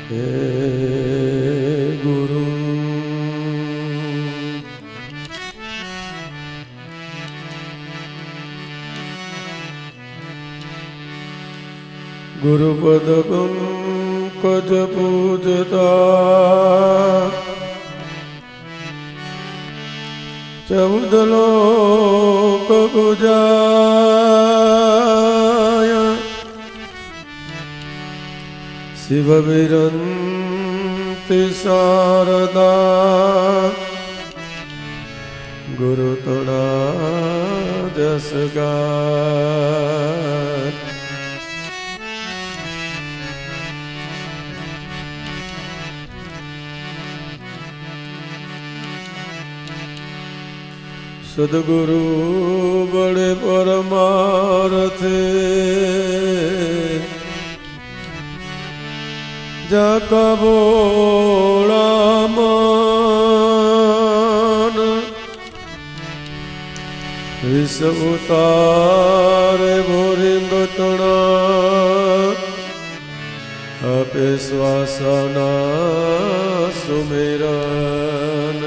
હે ગુરુ ગુરુપદ પંકજ પૂજતા 14 લોક ગુજાય શિવ વિરંતિ શારદા ગુરુ તણા જસ ગાય સદગુરુ બડે પરમાર્થે જાકા બોળા મન વિષ ઉતારે ભોરિંગ તણા આપે શ્વાસના સુમેરન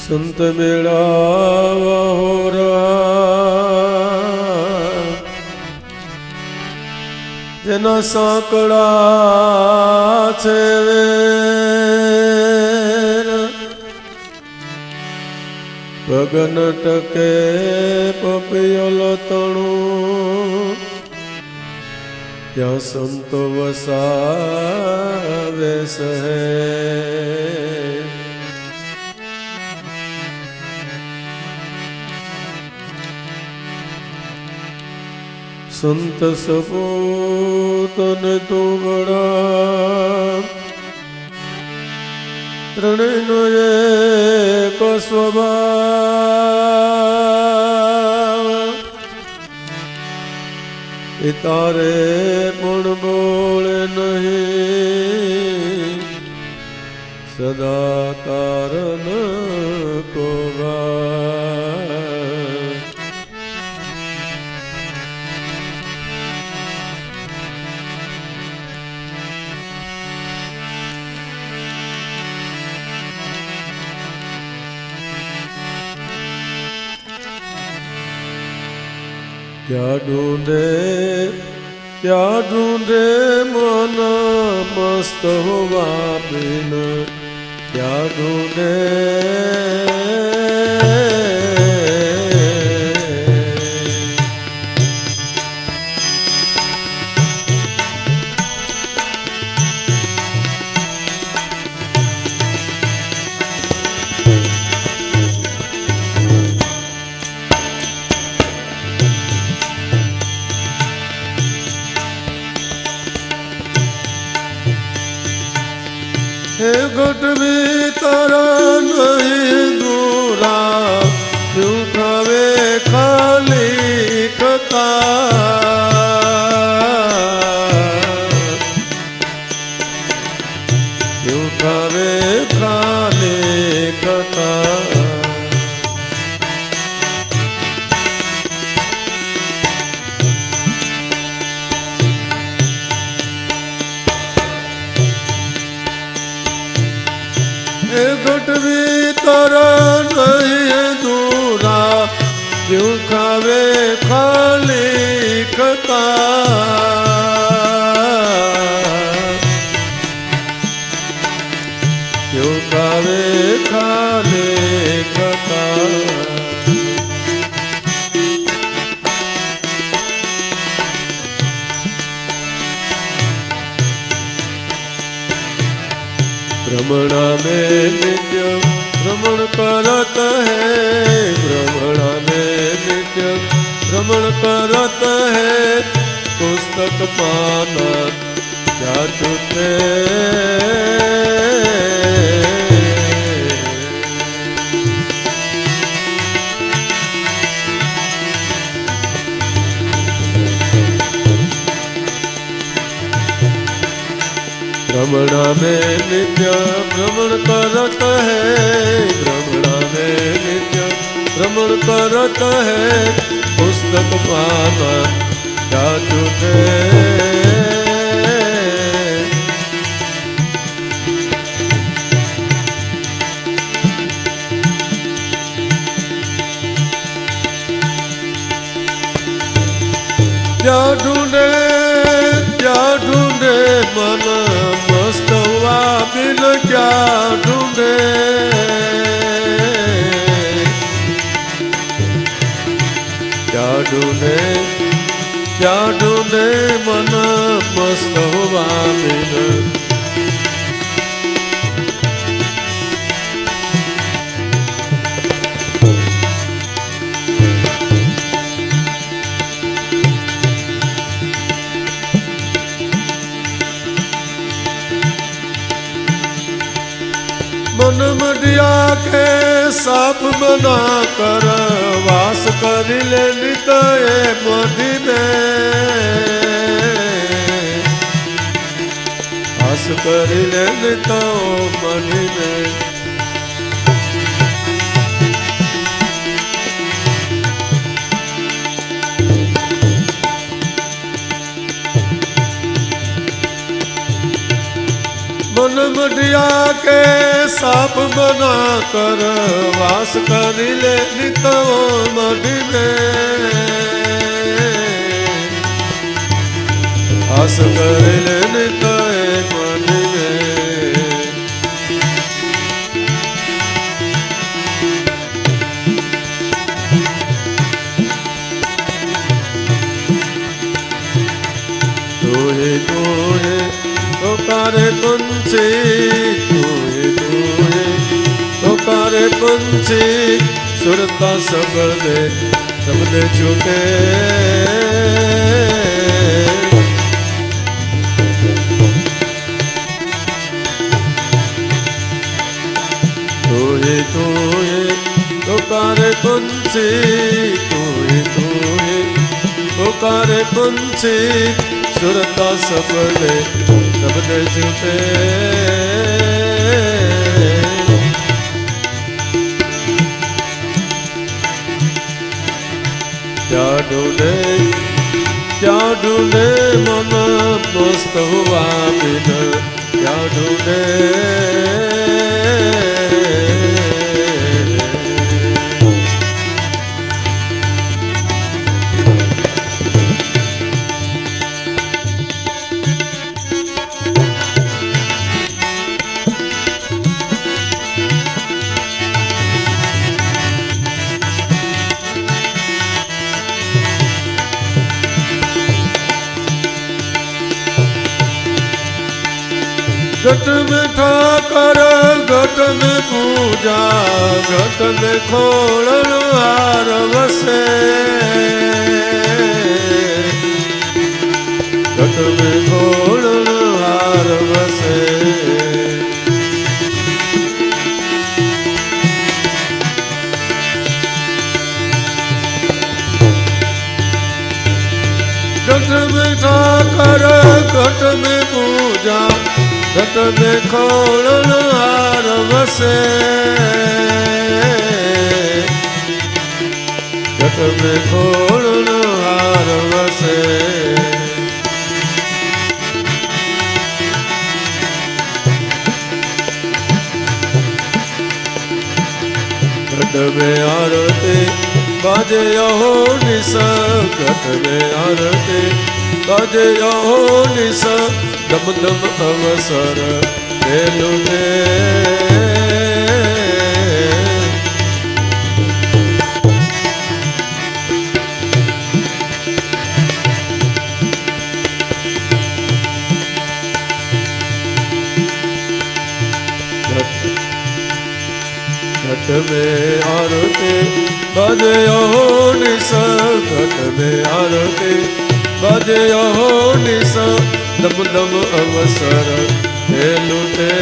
સંત મેળાવા હોરા જેના સાંકડા છે પગન ટકે પપિયલ તણું ત્યાં સંતો વસાવે સહે સંત સપૂતન તુગડા ત્રણેયનો એક સ્વભાવ એ તારે પણ બોલે નહીં સદા તારન કોવા क्या ढूंढे मन मस्त हुआ बिन क्या ढूंढे घट भीतर नहीं दूरा क्यों खावे खाली क्यों खावे खाली घट भीतर नहीं दूरा क्यों खावे खाली क्यों खावे खाली भ्रमणा में नित्य भ्रमण करत है भ्रमणा में नित्य भ्रमण करत है पुस्तक पाना क्या छूटे भ्रमणा ने नित्य भ्रमण करत है, भ्रमणा ने नित्य भ्रमण करत है, पुस्तक पाना क्या छूटे। क्या ढूंढे मन मस्त हुआ बिन क्या ढूंढे, क्या ढूंढे मन मस्त हुआ बिन। मन मडिया के साप बना कर वास कर ले नित मधि में, वास कर ले नित मधि में। मन मडिया के साप बना कर वास कर ले नित मधि में, वास कर ले नित मधि में। तोहे तोहे पुकारे पंछी, तोहे तोहे पुकारे पंछी, सुरता शब्द छूटे। तोहे तोहे पुकारे पंछी, तोहे तोहे पुकारे पंछी, सुरता शब्द छूटे। क्या ढूंढे मन मस्त हुआ बिन, क्या ढूंढे। घट में ठाकर घट में पूजा, घट में खोलन हार वसे, घट में खोलन हार वसे। घट में ठाकर घट में पूजा, घट में खोलन हार वसे, घट में खोलन हार वसे। घट में आरती बाजे हो निस, घट में आरती बाजे हो निस, दम दम अवसर लुटे। घट में आरती बजे हो निस, घट में आरती बजे हो निस, दम दम अवसर लुटे।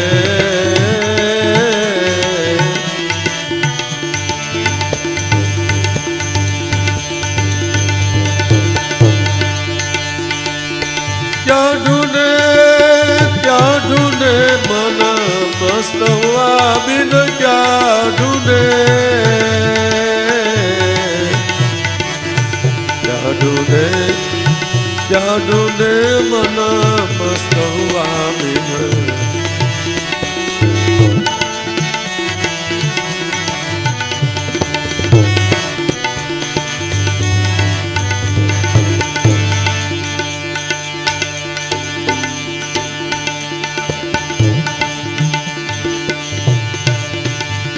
क्या ढूंढे मस्त हुआ बिन क्या ढूंढे, क्या ढूंढे क्या ढूंढे मन मस्त हुआ बिन।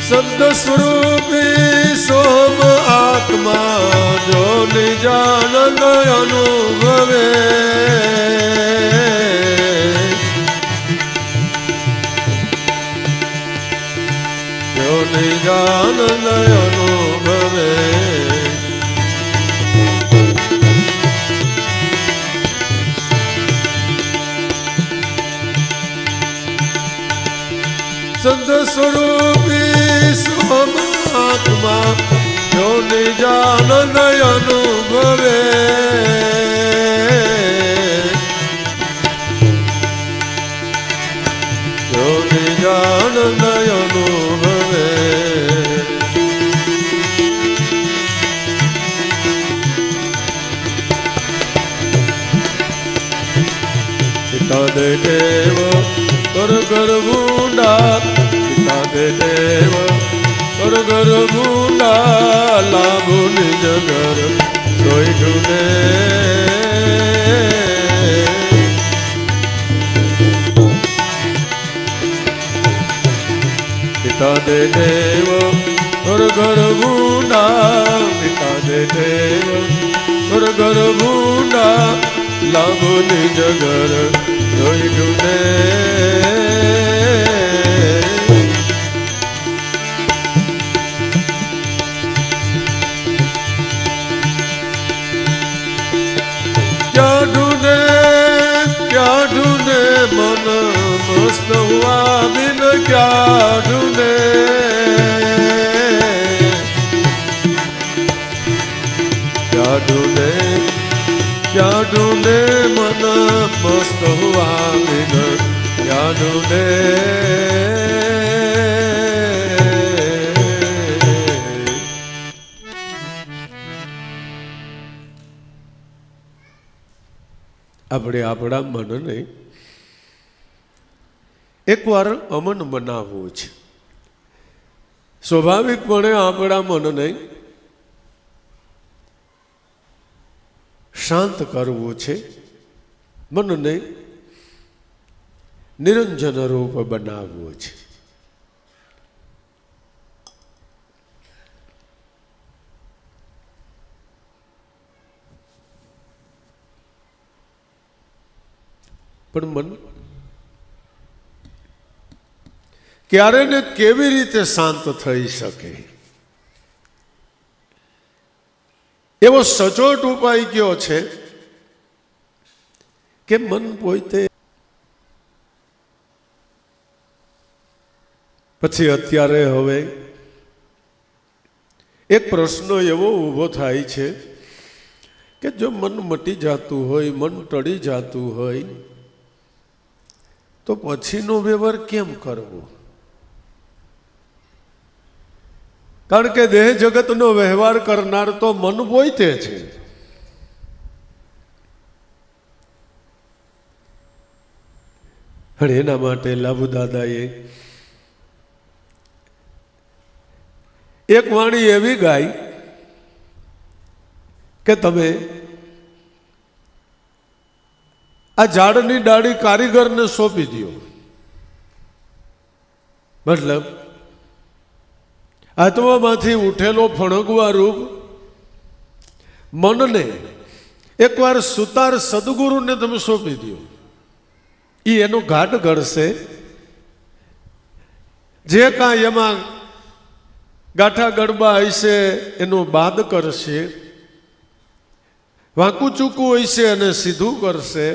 शब्द स्वरूपी सोम आत्मा जो निजानंद अनुभवे, जो निजानंद अनुभवे। संत स्वरूपी सोमात्मा जो निजानंद अनुभवे, जो निजानंद अनुभवे। पिता दे देव कर गर्भुंडा, पिता दे देव कर गर्भुंडा, लाभु निज घर सोई ढूंढे। पिता दे देव कर गर्भुंडा, पिता दे देव कर गर्भुंडा, लाभु निज घर सोई ढूंढे। क्या ढूंढे मन मस्त हुआ बिन क्या ढूंढे, क्या ढूंढे क्या ढूंढे मन मस्त हुआ बिन क्या ढूंढे। આપણે આપણા મનને એકવાર અમન બનાવવું છે. સ્વાભાવિકપણે આપણા મનને શાંત કરવું છે, મનને નિરંજન રૂપ બનાવવું છે. પણ મન ક્યારે ને કેવી રીતે શાંત થઈ શકે એવો સચોટ ઉપાય કયો છે કે મન પોતે. પછી અત્યારે હવે એક પ્રશ્ન એવો ઊભો થાય છે કે જો મન મટી જાતું હોય, મન ટળી જાતું હોય, તો પછીનો વ્યવહાર કેમ કરવો? કારણ કે દેહ જગતનો વ્યવહાર કરનાર તો મન પોતે છે. અને એના માટે લાભુ દાદાએ એક વાણી એવી ગાઈ કે તમે આ ઝાડની ડાળી કારીગરને સોંપી દો. મતલબ આત્મામાંથી ઉઠેલો ફણગવા રૂપ મનને એકવાર સુતાર સદગુરુને તમે સોંપી દો. એ એનો ઘાટ ઘડશે. જે કાંઈ એમાં ગાંઠા ગડબા હશે એનો બાદ કરશે, વાંકું ચૂકું હશે અને સીધું કરશે,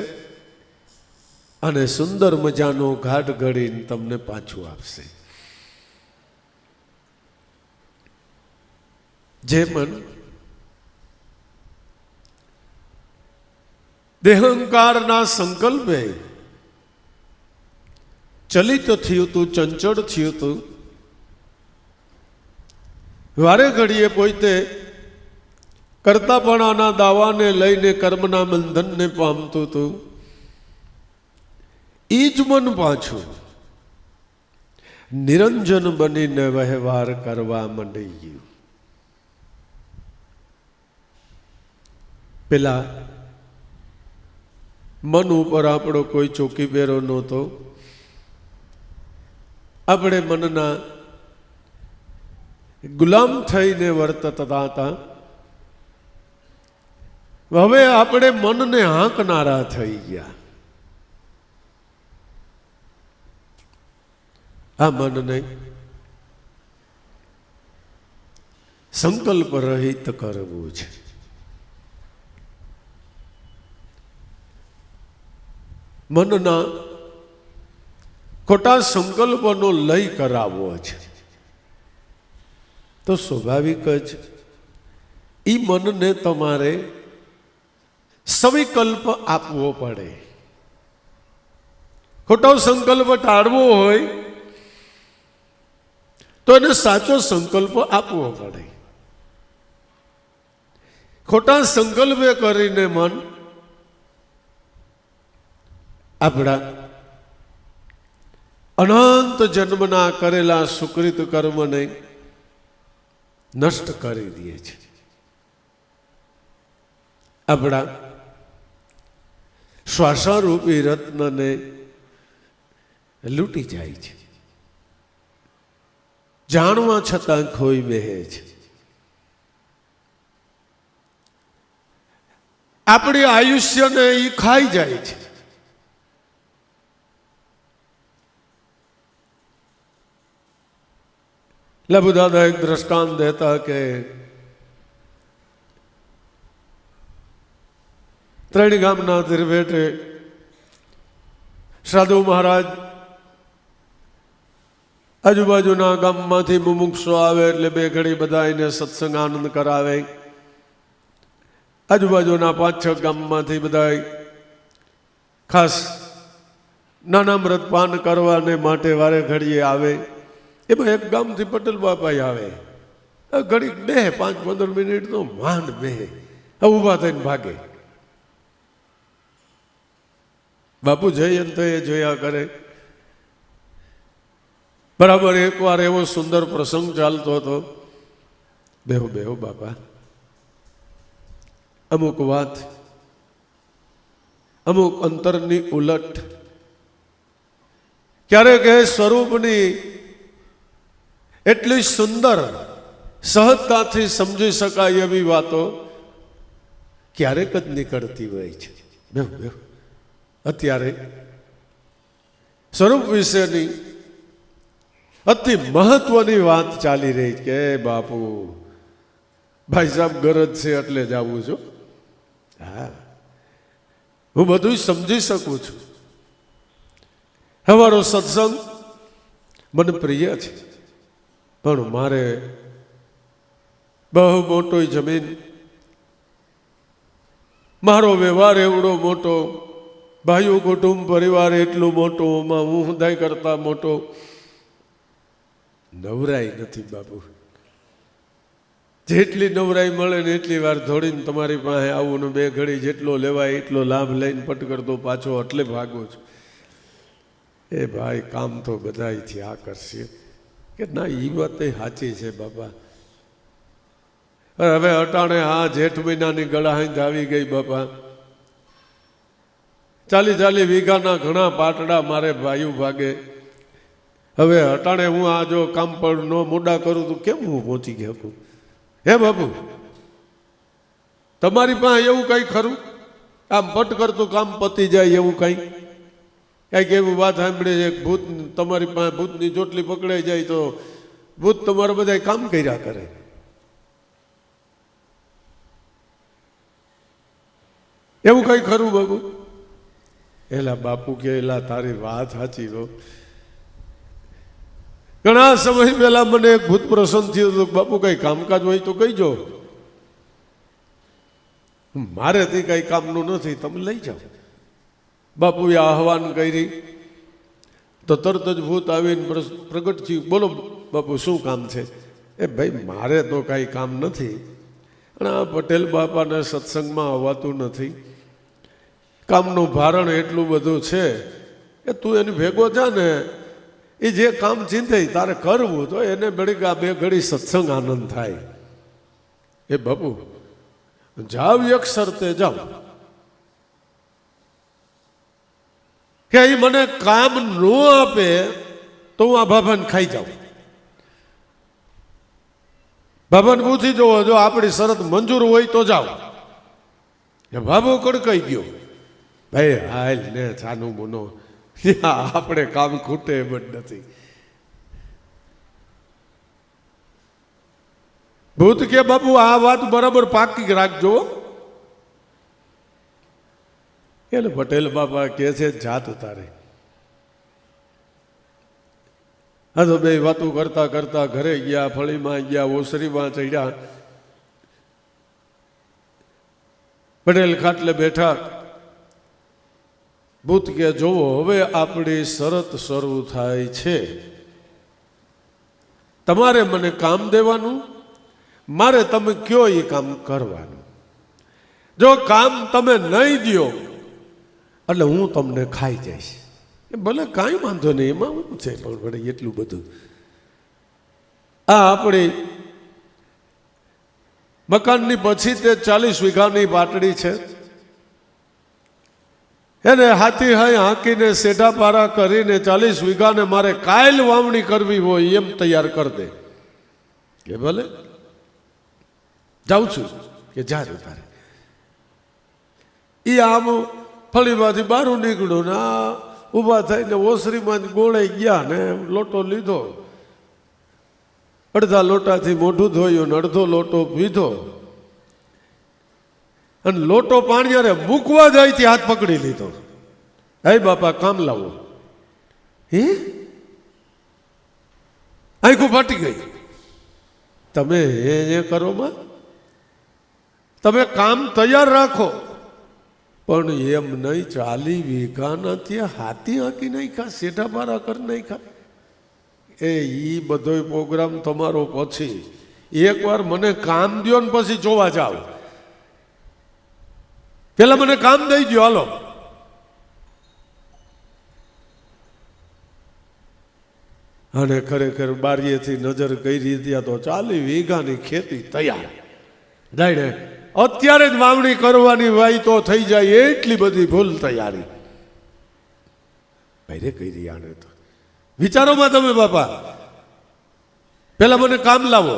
અને સુંદર મજાનો ઘાટ ઘડીને તમને પાછું આપશે. જે મન દેહંકારના સંકલ્પે ચલિત થયું હતું, ચંચળ થયું હતું. વારે ઘડીએ પોતે કરતાપણાના દાવાને લઈને કર્મના બંધનને પામતું હતું. એ જ મન પાછું નિરંજન બનીને વહેવાર કરવા માંડી ગયું. પેલા મન ઉપર આપણો કોઈ ચોકી પહેરો નહોતો. આપણે મનના ગુલામ થઈને વર્તતા હતા. હવે આપણે મનને હાંકનારા થઈ ગયા. આ મનને સંકલ્પ રહિત કરવું છે. મનના ખોટા સંકલ્પનો લય કરાવવો છે. તો સ્વાભાવિક જ એ મનને તમારે સવિકલ્પ આપવો પડે. ખોટો સંકલ્પ ટાળવો હોય તો એને સાચો સંકલ્પ આપવો પડે. ખોટા સંકલ્પે કરીને મન આપણા અનંત જન્મના કરેલા સુકૃત કર્મને નષ્ટ કરી દે છે. આપણા શ્વાસારૂપી રત્નને લૂંટી જાય છે. જાણવા છતાં ખોઈ બેહે છે. આપણી આયુષ્યને એ ખાઈ જાય છે. લબુ દાદા એક દ્રષ્ટાંત દેતા કે ત્રણેય ગામના તીરભેટે સાધુ મહારાજ આજુબાજુના ગામમાંથી મુમુક્ષો આવે એટલે બે ઘડી બધા એને સત્સંગ આનંદ કરાવે. આજુબાજુના 5-6 ગામમાંથી બધા ખાસ નાના મૃત પાન કરવાને માટે વારે ઘડીએ આવે. એમાં એક ગામથી પટેલ બાપાઈ આવે. ઘડી બે 5-15 મિનિટ તો માંડ બે ઊભા થઈને ભાગે. બાપુ જઈએ તો એ જોયા કરે. બરાબર એકવાર એવો સુંદર પ્રસંગ ચાલતો હતો. બેહો બેહો બાપા. અમુક વાત અમુક અંતરની ઉલટ ક્યારેક એ સ્વરૂપની એટલી સુંદર સહજતાથી સમજી શકાય એવી વાતો ક્યારેક જ નીકળતી હોય છે. બેહો બેહો. અત્યારે સ્વરૂપ વિશેની અતિ મહત્વની વાત ચાલી રહી કે બાપુ ભાઈ સાહેબ ગરજ છે એટલે જ આવું છું. હા, હું બધું સમજી શકું છું. અમારો સત્સંગ મને પ્રિય છે, પણ મારે બહુ મોટો જમીન, મારો વ્યવહાર એવડો મોટો, ભાઈઓ કુટુંબ પરિવાર એટલું મોટું, હું હૃદય કરતા મોટો. નવરાઈ નથી બાપુ. જેટલી નવરાઈ મળે ને એટલી વાર દોડીને તમારી પાસે આવું ને બે ઘડી જેટલો લેવાય એટલો લાભ લઈને પટ કરતો પાછો એટલે ભાગું છું. એ ભાઈ કામ તો બધાયથી આ કરશે કે ના, એ વાત સાચી છે બાપા. હવે અટાણે આ જેઠ મહિનાની ગળાહીંદ આવી ગઈ બાપા. 40 વીઘાના ઘણા પાટડા મારે ભાઈઓ ભાગે. હવે અટાણે હું આ જો કામ પર ન મોડા કરું તો કેમ હું પહોંચી શકું? હે બાપુ, તમારી પાસે એવું કંઈ ખરું? આમ પટ કરતું કામ પતી જાય એવું કંઈ? કંઈક એવી વાત સાંભળે છે, ભૂત તમારી પાસે ભૂતની ચોટલી પકડાઈ જાય તો ભૂત તમારા બધા કામ કર્યા કરે. એવું કંઈ ખરું બાપુ? એલા બાપુ કે એલા તારી વાત સાચી હો. ઘણા સમય પહેલા મને એક ભૂત પ્રસન્ન થયું હતું. બાપુ કઈ કામકાજ હોય તો કહીજો, મારેથી કઈ કામનું નથી, તમે લઈ જાઓ. બાપુએ આહવાન કરી, તો તરત જ ભૂત આવીને પ્રગટ થયું. બોલો બાપુ શું કામ છે? એ ભાઈ મારે તો કાંઈ કામ નથી, અને આ પટેલ બાપાના સત્સંગમાં આવવાતું નથી, કામનું ભારણ એટલું બધું છે એ તું એની ભેગો જા ને, એ જે કામ ચિંતે તારે કરવું તો એને ઘડી બે ઘડી સત્સંગ આનંદ થાય. એ બાપુ જાવ એક શરતે જાવ કે એ મને કામ ન આપે તો હું આ બાબાને ખાઈ જાઉં. બાબાને પૂછી જવો, જો આપણી શરત મંજૂર હોય તો જાઓ. બાબુ કડકાઈ ગયો, ભાઈ હાલ ને છાનું મુનો, આપણે કામ ખૂટે એમ જ નથી. ભૂત કે બાપુ આ વાત બરાબર પાકી રાખજો. એટલે પટેલ બાપા કે છે જાત તારે. હા તો બે વાતો કરતા કરતા ઘરે ગયા, ફળીમાં ગયા, ઓસરીમાં ચડ્યા. પટેલ ખાટલે બેઠા. ભૂત કે જોવો હવે આપણી શરત શરૂ થાય છે, તમારે મને કામ દેવાનું, મારે તમે કયો એ કામ કરવાનું. જો કામ તમે નહીં દો એટલે હું તમને ખાઈ જઈશ. ભલે કાંઈ વાંધો નહીં, એમાં શું છે, પણ વળે એટલું બધું. આ આપણી મકાનની પછી તે 40 વીઘાની પાટડી છે, એને હાથી હાય હાંકીને સેઢા પારા કરીને 40 વીઘાને મારે કાયલ વાવણી કરવી હોય એમ તૈયાર કરી દે. કે ભલે જાઉં છું, કે જાજો તારે. એ આમ ફળીમાંથી બહાર નીકળ્યો ને આ ઊભા થઈને ઓસરીમાં ગોળાઈ ગયા ને લોટો લીધો, અડધા લોટાથી મોઢું ધોયું ને અડધો લોટો પીધો, અને લોટો પાણી મૂકવા જાય તે હાથ પકડી લીધો. હે બાપા કામ લાવો. હે આંખું ફાટી ગઈ. તમે એ કરો માં, તમે કામ તૈયાર રાખો, પણ એમ નહીં 40 વીઘાના ત્યાં હાથી હાંકી નાખ્યા, સેઠા પારા કરી નાખ્યા. એ બધો પ્રોગ્રામ તમારો પછી, એકવાર મને કામ દો ને પછી જોવા જાવ. પેલા મને કામ દઈ દો હાલો. અને ખરેખર બારીએથી નજર કરી ત્યાં તો 40 વીઘાની ખેતી તૈયાર. ડાયરેક્ટ અત્યારે જ વાવણી કરવાની વાય તો થઈ જાય એટલી બધી ભૂલ તૈયારી ભાઈ કરી. આને તો વિચારોમાં તમે બાપા પેલા મને કામ લાવો.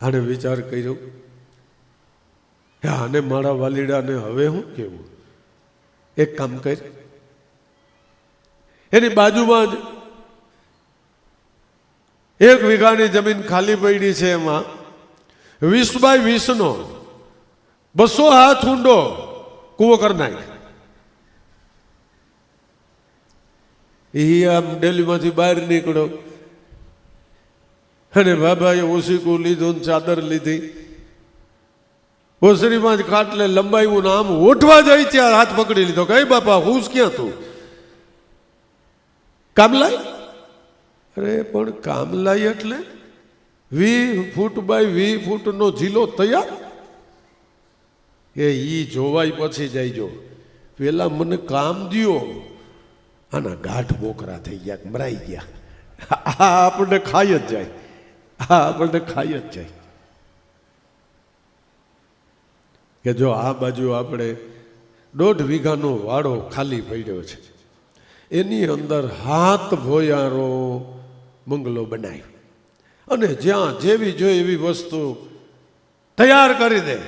આને વિચાર કર્યો, આને મારા વાલીડાને હવે હું કેવું. એક કામ કર, એની બાજુમાં જ 1 વીઘાની જમીન ખાલી પડી છે, એમાં 20 બાય 20નો 200 હાથ ઊંડો કૂવો કરી નાખ. એ આમ ડેલીમાંથી બહાર નીકળ્યો અને બાબાએ ઓશીકું લીધું, ચાદર લીધી, ઓસરીમાં જ ખાટલે લંબાયું ને આમ ઓઠવા જાય ત્યાં હાથ પકડી લીધો. કઈ બાપા હું ક્યાં તું કામ લાય? અરે પણ કામ લાય એટલે 20 ફૂટ બાય 20 ફૂટનો ઝીલો તૈયાર. એ ઈ જોવાય પછી જઈજો, પેલા મને કામ દ્યો. આના ગાઢ બોકરા થઈ ગયા, મરાઈ ગયા. આ આપણને ખાઈ જ જાય, આ આપણને ખાઈ જ જાય. કે જો આ બાજુ આપણે 1.5 વીઘાનો વાડો ખાલી પડ્યો છે, એની અંદર હાથ ભોયારો બંગલો બનાવ્યો, અને જ્યાં જેવી જોઈએ એવી વસ્તુ તૈયાર કરી દે.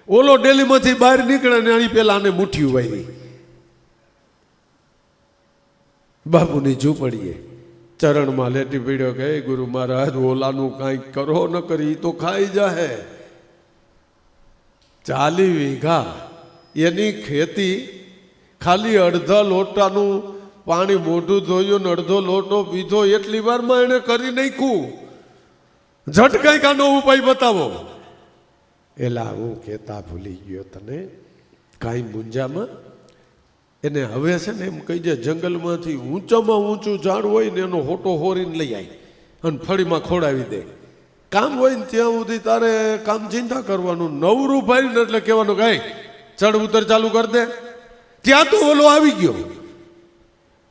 ઓલો ડેલીમાંથી બહાર નીકળે ને અહીં પેલા આને મુઠ્ઠીઓ વાવી. બાપુની ઝૂંપડીએ ચરણમાં લેટી પડ્યો કે ગુરુ મહારાજ ઓલાનું કાંઈક કરો ન કરી તો ખાઈ જાહે. 40 વીઘા એની ખેતી, ખાલી અડધા લોટાનું પાણી મોઢું ધોયું ને અડધો લોટો પીધો, એટલી વારમાં એને કરી નાખ્યું. ઝટ કંઈક આનો ઉપાય બતાવો. એલા હું કહેતા ભૂલી ગયો તને, કાંઈ મુંજામાં એને હવે છે ને એમ કહી દે, જંગલમાંથી ઊંચામાં ઊંચું ઝાડ હોય ને એનો હોટો હોરીને લઈ આવી અને ફળીમાં ખોડાવી દે. કામ હોય ને ત્યાં સુધી તારે કામ ચિંતા કરવાનું, નવરું ભાઈ ને એટલે કહેવાનું કાંઈ ચડ ઉતર ચાલુ કરી દે. ત્યાં તો ઓલો આવી ગયો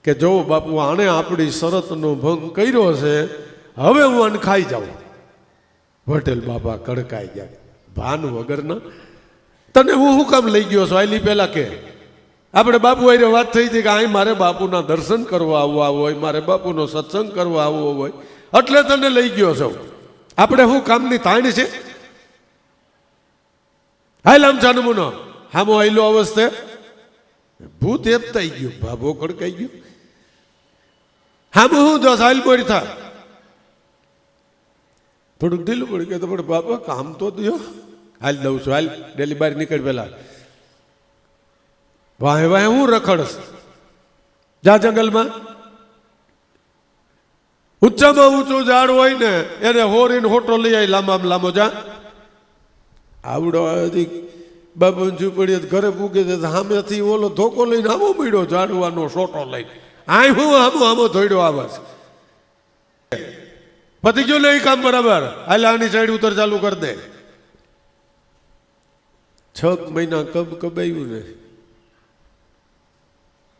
કે જો બાપુ આણે આપણી શરતનો ભંગ કર્યો છે, હવે હું આને ખાઈ જાઉં. પટેલ બાપા કડકાઈ ગયા, ભાન વગરના તને હું શું કામ લઈ ગયો છો? આલી પહેલા કે આપણે બાપુ આરે વાત થઈ હતી કે અહીં મારે બાપુના દર્શન કરવા આવવા હોય, મારે બાપુનો સત્સંગ કરવા આવવો હોય એટલે તને લઈ ગયો છો. આપણે શું કામની તાણ છે? હાલ આમ જાનમુનો હામો આયલો અવસ્થે ભૂત એપતાઈ ગયું, ભાભો કડકાઈ ગયો. હામું હું દસ હાલ બોરી થા થોડુંક ઢીલું પડી ગયું તો પણ બાપા કામ તો દો. હાલ દઉં છું, હાલ ડેલી બહાર નીકળ પેલા. વાહે વાહે હું રખડસ, જા જંગલમાં. ઊંચામાં ઊંચું ઝાડ હોય ને એને હોરીને હોટો લઈ આવી લાંબામાં લાંબો. જા આવડો બાપા ઝૂંપડી ઘરે પૂગે છે, સામેથી ઓલો ધોકો લઈને આમો મળ્યો ઝાડવાનો સોટો લઈને. આય હું આમો આમો ધોડ્યો આવાસ પતી ગયો ને એ કામ બરાબર. હાલ આની સાઈડ ઉતર ચાલુ કરી દે. 6 મહિના કબ કબાયું ને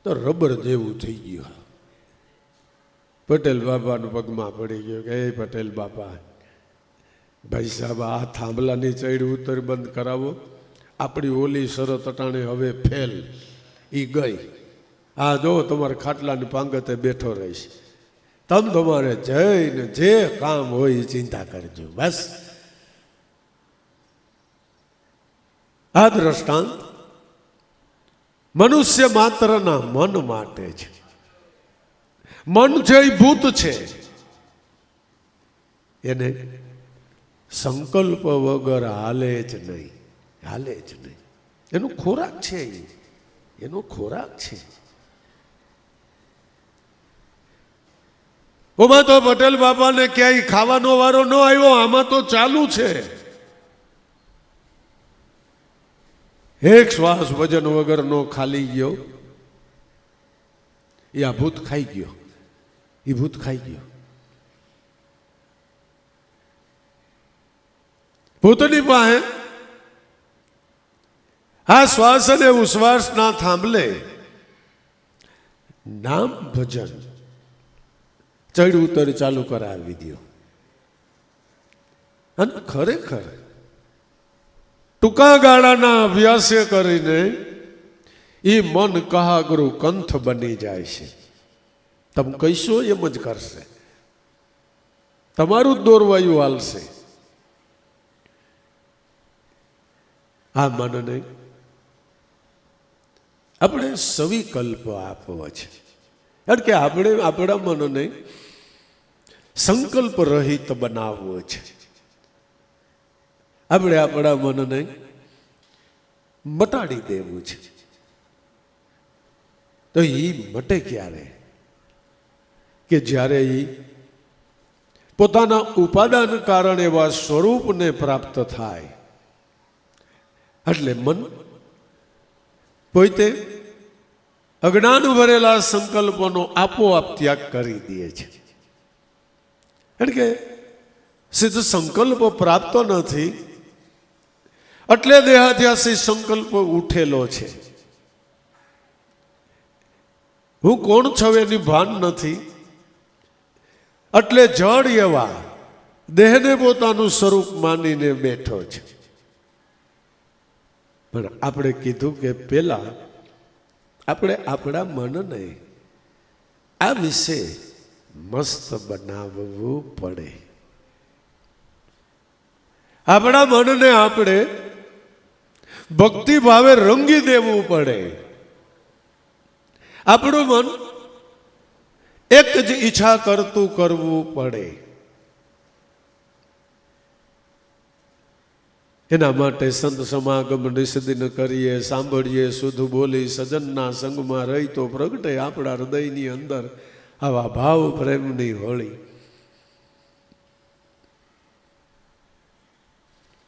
તો રબર જેવું થઈ ગયું. પટેલ બાપાના પગમાં પડી ગયો કે એ પટેલ બાપા, ભાઈ સાહેબ આ થાંભલાની સાઈડ ઉતર બંધ કરાવો. આપણી ઓલી શરત અટાણે હવે ફેલ ઈ ગઈ. આ જો તમારે ખાટલાની પાંગતે બેઠો રહીશ, તમ તમારે જઈને જે કામ હોય એ ચિંતા કરજો બસ. આ દ્રષ્ટાંત મનુષ્ય માત્રના મન માટે છે. મન છે એ ભૂત છે, એને સંકલ્પ વગર હાલે જ નહીં, હાલે જ નહીં. એનો ખોરાક છે, એનો ખોરાક છે. ઓમાં તો પટેલ બાપાને ક્યાંય ખાવાનો વારો ન આવ્યો, આમાં તો ચાલુ છે. એક શ્વાસ વજન વગરનો ખાલી ગયો, એ આ ભૂત ખાઈ ગયો, એ ભૂત ખાઈ ગયો. ભૂતની પાસે આ શ્વાસ અને ઉશ્વાસ ના થાંભલે નામ ભજન ચડ ઉતર ચાલુ કરાવી દો. અને ખરેખર ટૂંકા ગાળાના અભ્યાસે કરીને એ મન કહાગરું કંથ બની જાય છે. તમે કહીશો એમ જ કરશે, તમારું જ દોરવાયું હાલશે. આ મનને આપણે સવિકલ્પ આપવો છે, કારણ કે આપણે આપણા મનને સંકલ્પ રહિત બનાવવો છે. આપણે આપણા મનને મટાડી દેવું છે. તો એ મટે ક્યારે? કે જ્યારે એ પોતાના ઉપાદાન કારણે એવા સ્વરૂપને પ્રાપ્ત થાય. એટલે મન પોતે અજ્ઞાન ભરેલા સંકલ્પોનો આપોઆપ ત્યાગ કરી દે છે. કારણ કે સિદ્ધ સંકલ્પ પ્રાપ્ત નથી એટલે દેહાધ્યાસી સંકલ્પ ઉઠેલો છે. હું કોણ છું એની ભાન નથી એટલે જડ એવા દેહને પોતાનું સ્વરૂપ માનીને બેઠો છે. પણ આપણે કીધું કે પેલા આપણે આપણા મનને આ વિશે મસ્ત બનાવવું પડે. આપણા મનને આપણે ભક્તિ ભાવે રંગી દેવું પડે. આપણું મન એક જ ઈચ્છા કરતું કરવું પડે. એના માટે સંત સમાગમ નિષદિન કરીએ, સાંભળીએ, શુદ્ધ બોલી, સજનના સંગમાં રહી તો પ્રગટે આપણા હૃદયની અંદર આવા ભાવ પ્રેમની હોળી.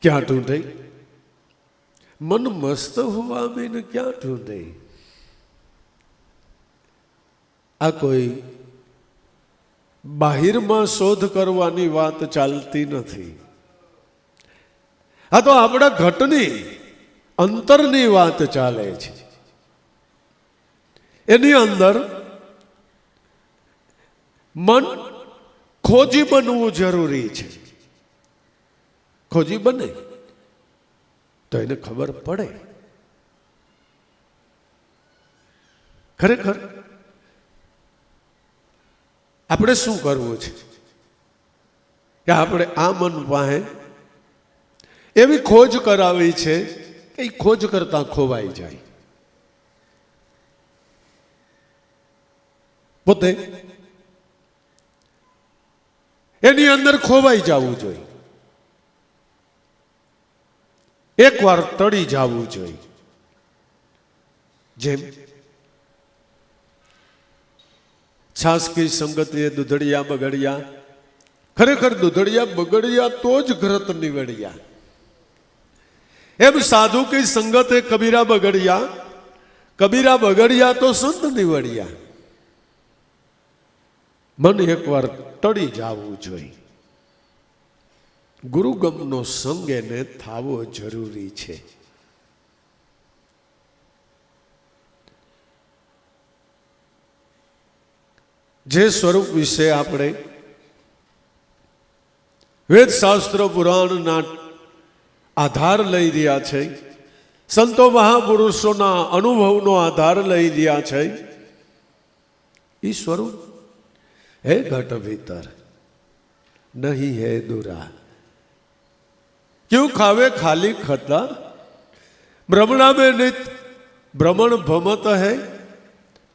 ક્યાં તૂટે? મન મસ્ત હોવા મેં ક્યાં ઢૂંઢે. આ કોઈ બાહિરમાં શોધ કરવાની વાત ચાલતી નથી. આ તો આપણા ઘટની અંતરની વાત ચાલે છે. એની અંદર મન ખોજી બનવું જરૂરી છે. ખોજી બને તો એને ખબર પડે ખરેખર આપણે શું કરવું છે કે આપણે આ મન પાસે એવી ખોજ કરાવી છે કે એ ખોજ કરતા ખોવાઈ જાય. પોતે એની અંદર ખોવાઈ જવું જોઈએ. એકવાર તળી જવું જોઈએ. જેમ છાસ કી સંગતિએ દૂધડિયા બગડિયા. ખરેખર દૂધડિયા બગડિયા તો જ ઘરત નીવડિયા. એમ સાધુ કી સંગતે કબીરા બગડિયા. કબીરા બગડિયા તો સંત નીવડિયા. મન એકવાર ટળી જવું જોઈએ. ગુરુગમનો સંગ એને થાવો જરૂરી છે. જે સ્વરૂપ વિશે આપણે વેદ શાસ્ત્ર પુરાણના આધાર લઈ રહ્યા છે, સંતો મહાપુરુષોના અનુભવનો આધાર લઈ રહ્યા છે, એ સ્વરૂપ હે ઘટ ભીતર નહીં હે દુરા. क्यों खावे खाली खता भ्रमणा में नित भ्रमण भमत है.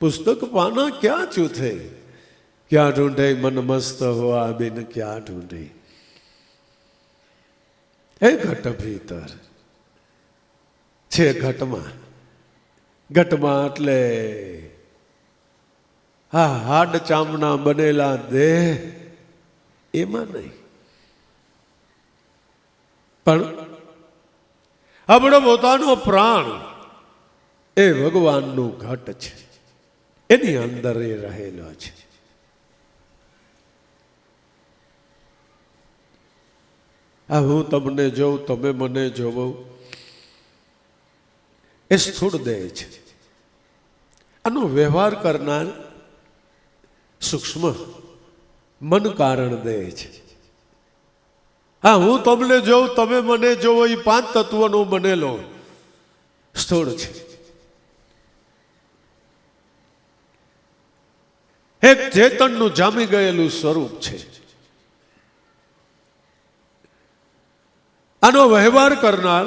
पुस्तक पाना क्या चूथे क्या ढूंढे मन मस्त हुआ बिन क्या ढूंढे. हे घट भीतर छे घटमा. घटमा એટલે હા હાડ ચામડા બનેલા દેહ એમાં નહીં, પણ આપણો પોતાનો પ્રાણ એ ભગવાનનું ઘટ છે. એની અંદર એ રહેલો છે. આ હું તમને જોઉં, તમે મને જોવો, એ સ્થૂળ દેહ છે. આનો વ્યવહાર કરનાર સૂક્ષ્મ મન કારણ દેહ છે. હા હું તમને જોઉં, તમે મને જોવો, એ 5 તત્વોનો બનેલો સ્થૂળ છે. એક ચેતનનું જામી ગયેલું સ્વરૂપ છે. આનો વ્યવહાર કરનાર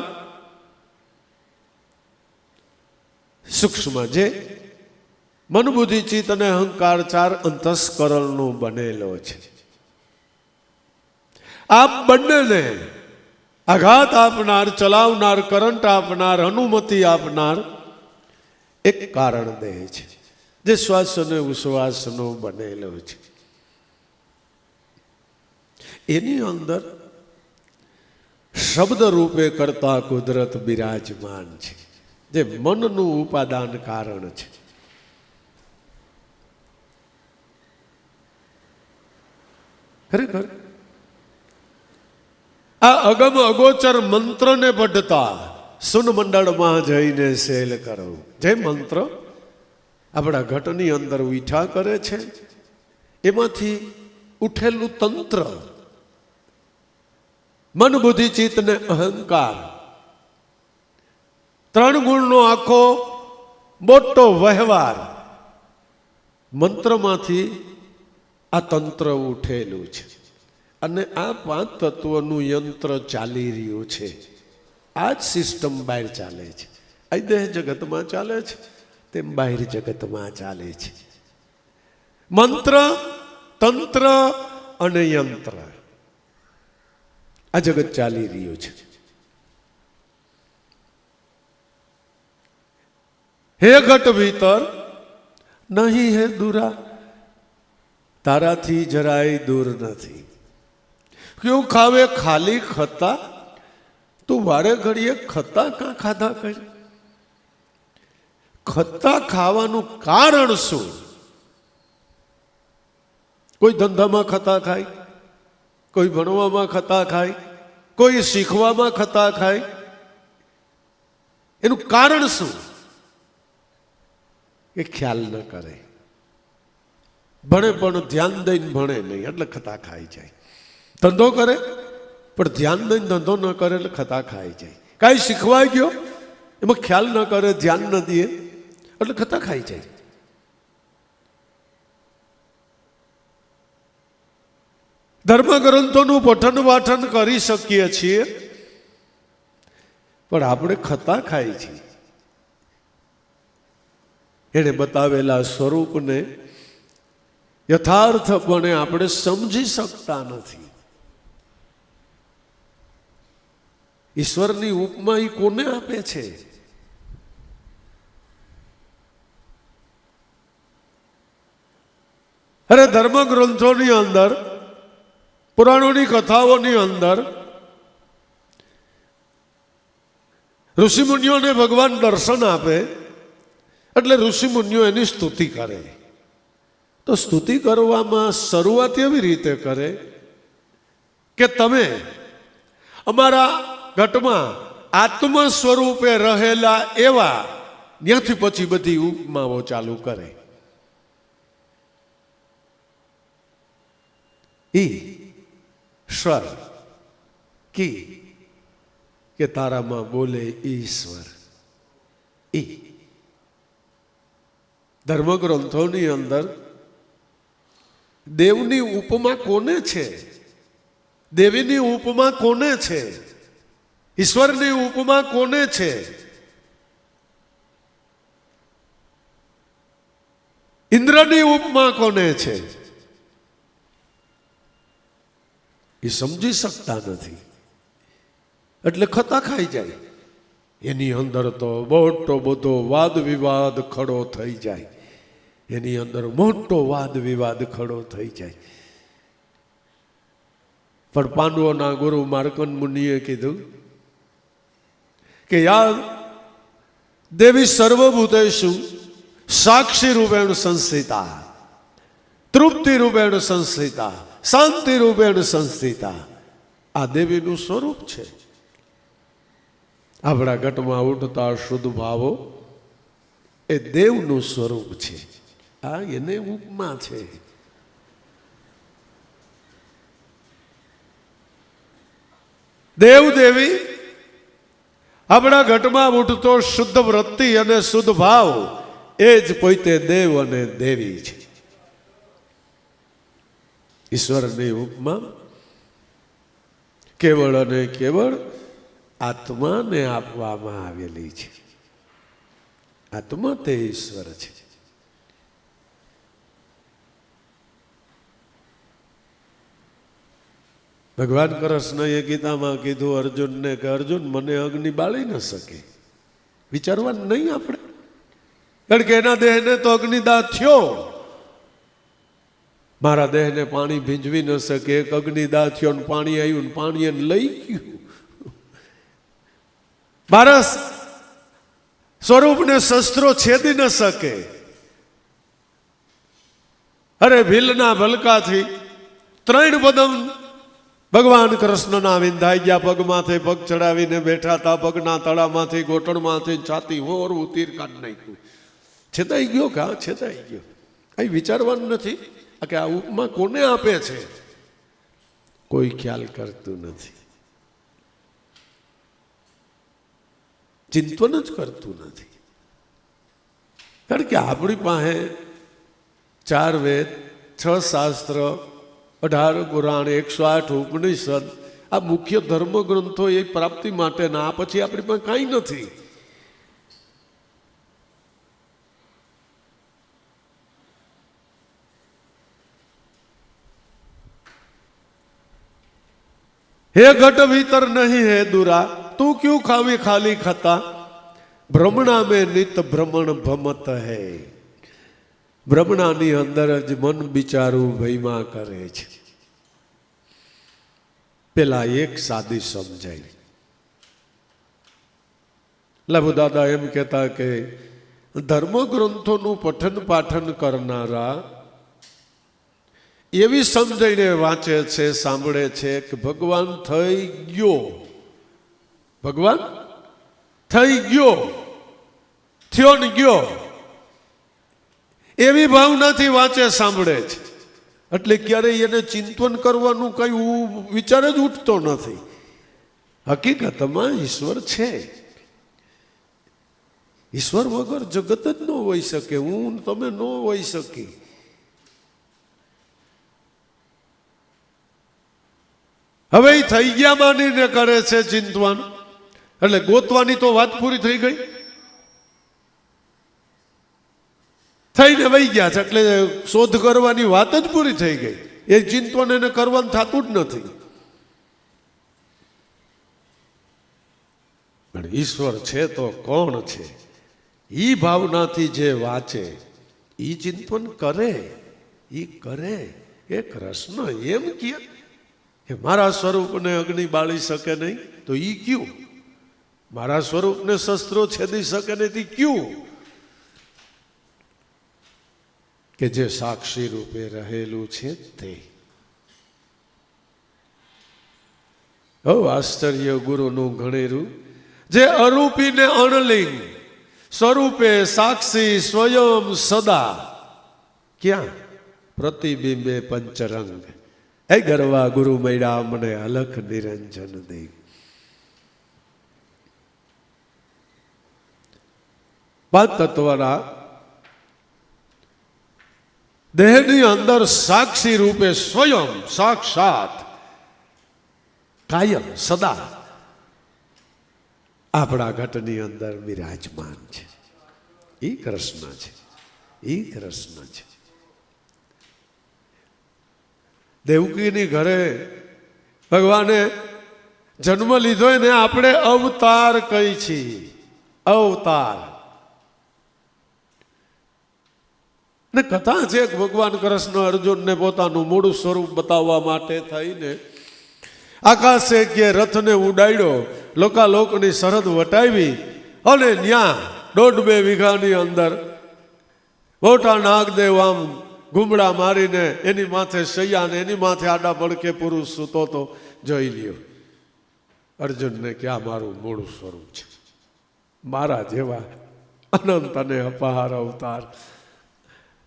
સૂક્ષ્મ જે મન બુદ્ધિ ચિત્ત અને અહંકાર 4 અંતસ્કરણનો બનેલો છે. આ બંનેને આઘાત આપનાર, ચલાવનાર, કરંટ આપનાર, અનુમતિ આપનાર એક કારણ દેહ છે, જે શ્વાસ અને ઉશ્વાસનો બનેલો છે. એની અંદર શબ્દ રૂપે કરતા કુદરત બિરાજમાન છે, જે મનનું ઉપાદાન કારણ છે. ખરેખર આ અગમ અગોચર મંત્રને પઢતા સુન મંડળમાં જઈને સેલ કરો. જે મંત્ર આપણા ઘટની અંદર ઉઠા કરે છે, એમાંથી ઉઠેલું તંત્ર મન બુદ્ધિ ચિત્ત ને અહંકાર 3 ગુણનો આખો મોટો વ્યવહાર મંત્રમાંથી આ તંત્ર ઉઠેલું છે. અને આ 5 તત્વોનું યંત્ર ચાલી રહ્યું છે. આ જ સિસ્ટમ બહાર ચાલે છે. આ દેહ જગતમાં ચાલે છે, તેમ બહાર જગતમાં ચાલે છે. મંત્ર, તંત્ર અને યંત્ર, આ જગત ચાલી રહ્યું છે. હે ઘટ ભીતર નહીં હે દુરા, તારાથી જરાય દૂર નથી. ક્યું ખાવે ખાલી ખતા તું વારે ઘડીએ ખત્તા કાં ખાધા કરી? ખત્તા ખાવાનું કારણ શું? કોઈ ધંધામાં ખત્તા ખાય, કોઈ ભણવામાં ખત્તા ખાય, કોઈ શીખવામાં ખત્તા ખાય. એનું કારણ શું? એ ખ્યાલ ન કરે. ભણે પણ ધ્યાન દઈને ભણે નહીં એટલે ખતા ખાઈ જાય. ધંધો કરે પણ ધ્યાન દઈને ધંધો ન કરે એટલે ખતા ખાઈ જાય. કાંઈ શીખવાઈ ગયો એમાં ખ્યાલ ન કરે, ધ્યાન ન દે એટલે ખતા ખાઈ જાય. ધર્મગ્રંથોનું પઠન પાઠન કરી શકીએ છીએ પણ આપણે ખતા ખાઈ છીએ. એને બતાવેલા સ્વરૂપને યથાર્થપણે આપણે સમજી શકતા નથી. ઈશ્વરની ઉપમા એ કોને આપે છે? અરે ધર્મગ્રંથોની અંદર, પુરાણોની કથાઓની અંદર ઋષિમુનિઓને ભગવાન દર્શન આપે એટલે ઋષિમુનિઓ એની સ્તુતિ કરે. તો સ્તુતિ કરવામાં શરૂઆત એવી રીતે કરે કે તમે અમારા ઘટમાં આત્મ સ્વરૂપે રહેલા એવા, ત્યાંથી પછી બધી ઉપમાઓ ચાલુ કરે. ઈશ્વર કે તારામાં બોલે ઈશ્વર. ધર્મગ્રંથોની અંદર દેવની ઉપમા કોને છે? દેવીની ઉપમા કોને છે? ઈશ્વરની ઉપમા કોને છે? ઇન્દ્રની ઉપમા કોને છે? એ સમજી શકતા નથી એટલે ખતા ખાઈ જાય. એની અંદર તો મોટો બધો વાદ વિવાદ ખડો થઈ જાય. એની અંદર મોટો વાદ વિવાદ ખડો થઈ જાય. પણ પાંડવોના ગુરુ માર્કંડ મુનિએ કીધું કે યાર, દેવી સર્વભૂતેષુ સાક્ષી રૂપેણ સંસ્થિતા, તૃપ્તિ રૂપેણ સંસ્થિતા, શાંતિ રૂપેણ સંસ્થિતા. આ દેવીનું સ્વરૂપ છે. આપણા ઘટમાં ઉઠતા શુદ્ધ ભાવો એ દેવનું સ્વરૂપ છે. આ એને ઉપમા છે. દેવ દેવી આપણા ઘટમાં ઉઠતો શુદ્ધ વૃત્તિ અને શુદ્ધ ભાવ એ જ પોતે દેવ અને દેવી છે. ઈશ્વરની ઉપમા કેવળ અને કેવળ આત્માને આપવામાં આવેલી છે. આત્મા તે ઈશ્વર છે. ભગવાન કૃષ્ણએ ગીતામાં કીધું અર્જુનને કે અર્જુન, મને અગ્નિ બાળી ન શકે. વિચારવા નહીં આપણે, કારણ કે એના દેહને તો અગ્નિદાહ થયો. મારા દેહને પાણી ભીંજવી ન શકે. એક અગ્નિદાહ થયો ને પાણી આવ્યું ને પાણી એને લઈ ગયું. મારા સ્વરૂપને શસ્ત્રો છેદી ન શકે. અરે ભીલના ભલકાથી 3 પદમ ભગવાન કૃષ્ણના વિંધાઈ ગયા. પગમાંથી પગ ચડાવીને બેઠા હતા. પગના તળામાંથી, ગોટણમાંથી છાતી હોરવું તીર કાઢી નાખ્યું. છેદાઈ ગયો કે આ છેદાઈ ગયો. અહીં વિચારવાનું નથી કે આ ઉપમા કોને આપે છે. કોઈ ખ્યાલ કરતું નથી, ચિંતન જ કરતું નથી. કારણ કે આપણી પાસે 4 વેદ, 6 શાસ્ત્ર, 18 પુરાણ, 108 ઉપનિષદ, આ મુખ્ય ધર્મગ્રંથો એ પ્રાપ્તિ માટેના. આ પછી આપણી પાસે કાંઈ નથી. हे घट भीतर नहीं है दूरा, तू क्यों खावी खाली खता, भ्रमणा में नित भ्रमण भमत है. ભ્રમણાની અંદર જ મન બિચારું ભયમાં કરે છે. પેલા એક સાદી સમજાય. લાભુ દાદા એમ કહેતા કે ધર્મગ્રંથોનું પઠન પાઠન કરનારા એવી સમજાઈને વાંચે છે, સાંભળે છે કે ભગવાન થઈ ગયો, ભગવાન થઈ ગયો, થયો ને ગયો, એવી ભાવનાથી વાંચે, સાંભળે છે. એટલે ક્યારેય એને ચિંતન કરવાનું કઈ વિચાર જ ઉઠતો નથી. હકીકતમાં ઈશ્વર છે. ઈશ્વર વગર જગત જ ન હોઈ શકે, હું તમે ન હોઈ શકી. હવે એ થઈ ગયા માનીને કરે છે ચિંતવાન, એટલે ગોતવાની તો વાત પૂરી થઈ ગઈ, થઈને વહી ગયા છે એટલે શોધ કરવાની વાત જ પૂરી થઈ ગઈ. એ ચિંતન એને કરવાનું થતું જ નથી. પણ ઈશ્વર છે તો કોણ છે, ઈ ભાવનાથી જે વાંચે, ઈ ચિંતન કરે, ઈ કરે. એ કૃષ્ણ એમ કે મારા સ્વરૂપને અગ્નિ બાળી શકે નહીં તો ઈ ક્યું, મારા સ્વરૂપને શસ્ત્રો છેદી શકે નહીં તે ક્યું, કે જે સાક્ષી રૂપે રહેલું છે તે. આશ્ચર્ય ગુરુનું ઘણેરું, જે અરૂપીને અણલિંગ સ્વરૂપે સાક્ષી સ્વયં સદા, ક્યાં પ્રતિબિંબે પંચરંગ. એ ગરવા ગુરુ મૈડા મને અલખ નિરંજન દે. પાંચ તત્વના દેહની અંદર સાક્ષી રૂપે સ્વયં સાક્ષાત કાયમ સદા આપણા ઘટની અંદર બિરાજમાન છે. એ કૃષ્ણ છે, એ કૃષ્ણ છે. દેવકીની ઘરે ભગવાને જન્મ લીધો ને આપણે અવતાર કહી છીએ, અવતાર. ને કથા છે કે ભગવાન કૃષ્ણ અર્જુનને પોતાનું મૂળ સ્વરૂપ બતાવવા માટે થઈને આકાશે કે રથને ઉડાડ્યો, લોકાલોકની સરહદ વટાવી અને ન્યા 1.5-2 વીઘાની અંદર મોટા નાગદેવ આમ ઘૂમડા મારીને એની માથે શૈયા ને એની માથે આડા પડકે પુરુષ સૂતો તો જોઈ લ્યો. અર્જુનને ક્યાં મારું મૂળ સ્વરૂપ છે, મારા જેવા અનંત અને અપાર અવતાર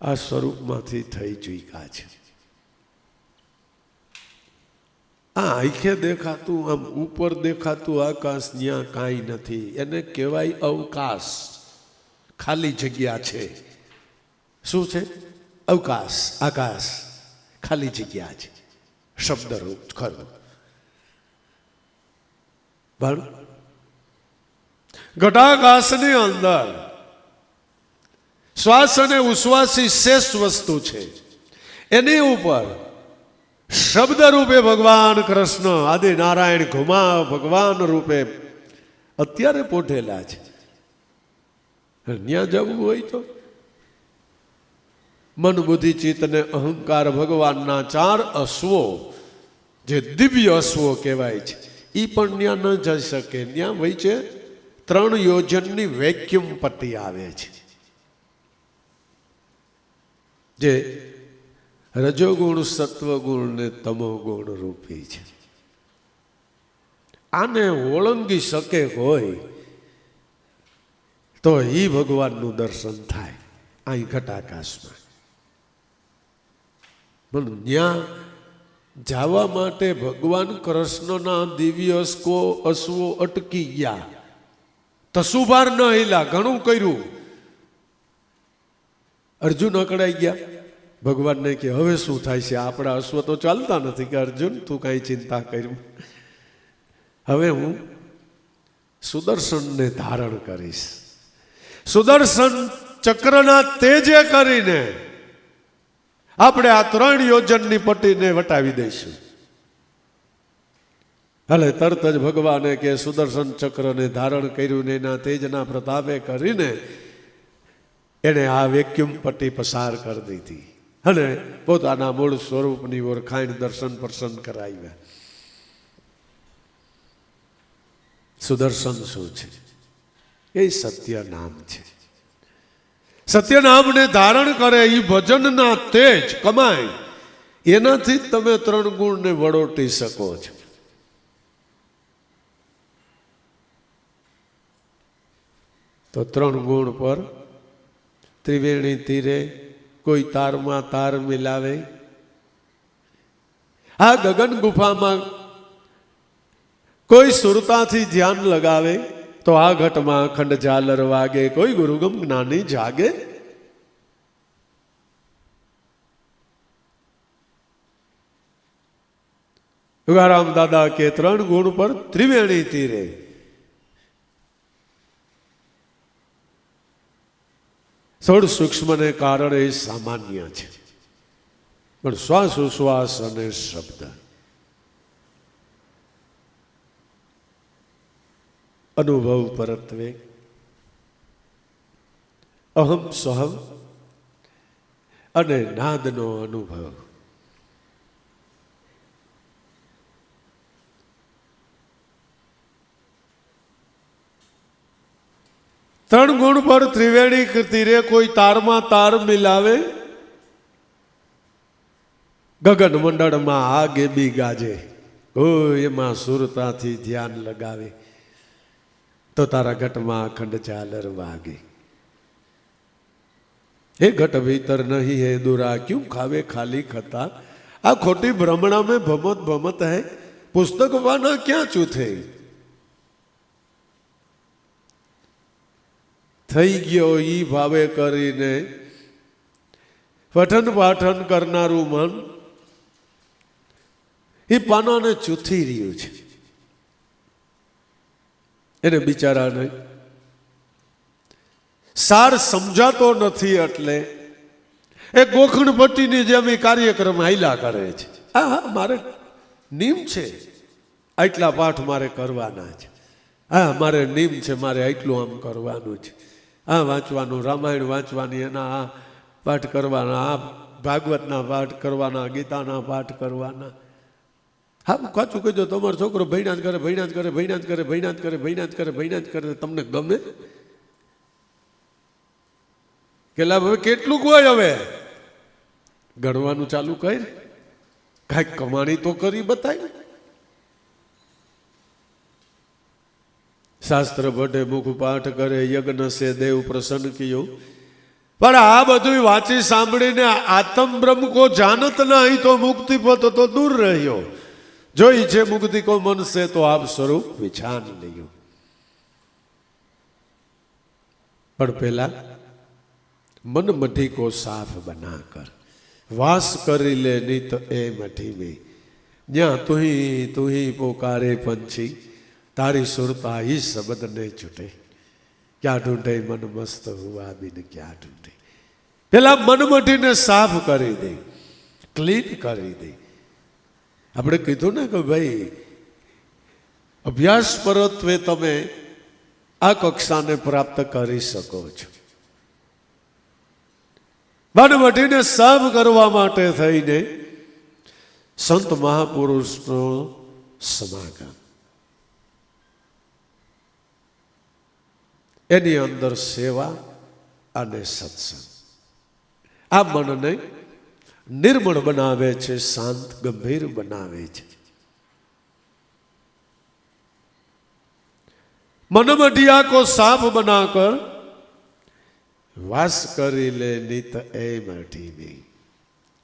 આ સ્વરૂપમાંથી થઈ ચૂક્યા છે. આ આંખે દેખાતું, આમ ઉપર દેખાતું આકાશ ત્યાં કાંઈ નથી. એને કહેવાય અવકાશ, ખાલી જગ્યા છે. શું છે? અવકાશ, આકાશ, ખાલી જગ્યા છે. શબ્દરૂપ ખરું. પણ ઘટાકાશની અંદર શ્વાસ અને ઉશ્વાસી શેષ વસ્તુ છે. એની ઉપર શબ્દ રૂપે ભગવાન કૃષ્ણ આદિ નારાયણ ઘુમા ભગવાન રૂપે અત્યારે પોઢેલા છે. ત્યાં જવું હોય તો મન બુદ્ધિ ચિત્ત ને અહંકાર ભગવાનના 4 અશ્વો, જે દિવ્ય અશ્વો કહેવાય છે, એ પણ ત્યાં ન જઈ શકે. ત્યાં હોય છે 3 યોજનની વેક્યુમ પટ્ટી આવે છે, જે રજોગુણ સત્વગુણ ને તમોગુણ રૂપી છે. આને ઓળંગી શકે હોય તો એ ભગવાનનું દર્શન થાય અહીં ઘટાકાશમાં. પણ ત્યાં જવા માટે ભગવાન કૃષ્ણના દિવ્ય અશ્વો અટકી ગયા. તસુભાર ન હિલા, ઘણું કર્યું. અર્જુન અકળાઈ ગયા. ભગવાનને કે હવે શું થાય છે, આપણા અશ્વ તો ચાલતા નથી. કે અર્જુન તું કાંઈ ચિંતા કર્યું, હવે હું સુદર્શનને ધારણ કરીશ. સુદર્શન ચક્રના તેજે કરીને આપણે આ 3 યોજનની પટ્ટીને વટાવી દઈશું. એટલે તરત જ ભગવાને કે સુદર્શન ચક્રને ધારણ કર્યું ને એના તેજના પ્રતાપે કરીને એને આ વેક્યુમ પટ્ટી પસાર કરી દીધી અને પોતાના મૂળ સ્વરૂપની ઓળખાણ દર્શન પ્રસન્ન કરાવ્યા. સુદર્શન શું છે? એ સત્ય નામ છે. સત્ય નામને ધારણ કરે એ ભજનના તેજ કમાય, એનાથી જ તમે 3 ગુણને વળોટી શકો છો. તો 3 ગુણ પર ત્રિવેણી તીરે કોઈ તારમાં તાર મિલાવે. આ ગગન ગુફામાં કોઈ સુરતાથી ધ્યાન લગાવે તો આ ઘટમાં અખંડ ઝાલર વાગે, કોઈ ગુરુગમ જ્ઞાની જાગે. તુકારામ દાદા કે 3 ગુણ પર ત્રિવેણી તીરે. થોડું સૂક્ષ્મને કારણે એ સામાન્ય છે, પણ શ્વાસ ઉશ્વાસ અને શબ્દ અનુભવ પરત્વે અહમ સહમ અને નાદનો અનુભવ. ત્રણ ગુણ પર ત્રિવેણી તીરે કોઈ તારમાં તાર મિલાવે, ગગન મંડળમાં આગે બી ગાજે, કોઈ એમાં સુરતાથી ધ્યાન લગાવે તો તારા ઘટમાં અખંડ ઝાલર વાગે. હે ઘટ ભીતર નહીં હે દુરા ક્યું ખાવે ખાલી ખતા, આ ખોટી ભ્રમણા में ભમત ભમત હૈ, પુસ્તક વાના ક્યાં ચૂથે. થઈ ગયો ઈ ભાવે કરીને પઠન પાઠન કરનારું મન એ પાનાને ચૂથી રહ્યું છે. એને બિચારાને સાર સમજાતો નથી, એટલે એ ગોખણ ભટ્ટીની જેમ એ કાર્યક્રમ હાઈલા કરે છે. હા, મારે નિયમ છે, આટલા પાઠ મારે કરવાના છે. હા, મારે નિયમ છે, મારે આટલું આમ કરવાનું છે. આ વાંચવાનું, રામાયણ વાંચવાની, એના આ પાઠ કરવાના, આ ભાગવતના પાઠ કરવાના, ગીતાના પાઠ કરવાના. હા, કાચું કહેજો, તમારો છોકરો ભણ્યા જ કરે, ભણ્યા જ કરે, ભણ્યા જ કરે, ભણ્યા જ કરે, ભણ્યા જ કરે, ભણ્યા જ કરે, તમને ગમે? કેટલા હવે કેટલું હોય, હવે ગણવાનું ચાલુ કર, કાંઈક કમાણી તો કરી બતાવી. શાસ્ત્ર ભટ્ટે મુખ પાઠ કરે, યજ્ઞ સે દેવ પ્રસન્ન કિયો. પણ આ બધું વાંચી સાંભળીને આત્મ બ્રહ્મ કો જાનત નહીં તો મુક્તિ પથ તો દૂર રહ્યો, જો ઈચ્છે મુક્તિ કો મન से तो आप स्वरूप विछान लियो. પણ પેલા मन मठी को साफ बनाकर वास કરી લે નિત એ મઠી में, જ્યાં તું ही પોકારે પંછી, तारी सुरता ही शब्द ने छूटे, क्या ढूंढे मन मस्त हुआ बिन क्या ढूंढे. પેલા મન મઠીને સાફ કરી દે, ક્લીન કરી દે. આપણે કીધું ને કે ભાઈ અભ્યાસ પરત્વે તમે આ કક્ષાને પ્રાપ્ત કરી શકો છો. મન મઠીને સાફ કરવા માટે થઈને સંત મહાપુરુષનો સમાગમ, એની અંદર સેવા અને સત્સંગ આ મનને નિર્મળ બનાવે છે, શાંત ગંભીર બનાવે છે. मन मटिया को साफ बनाकर वास કરી લે નિત એ મઠી में.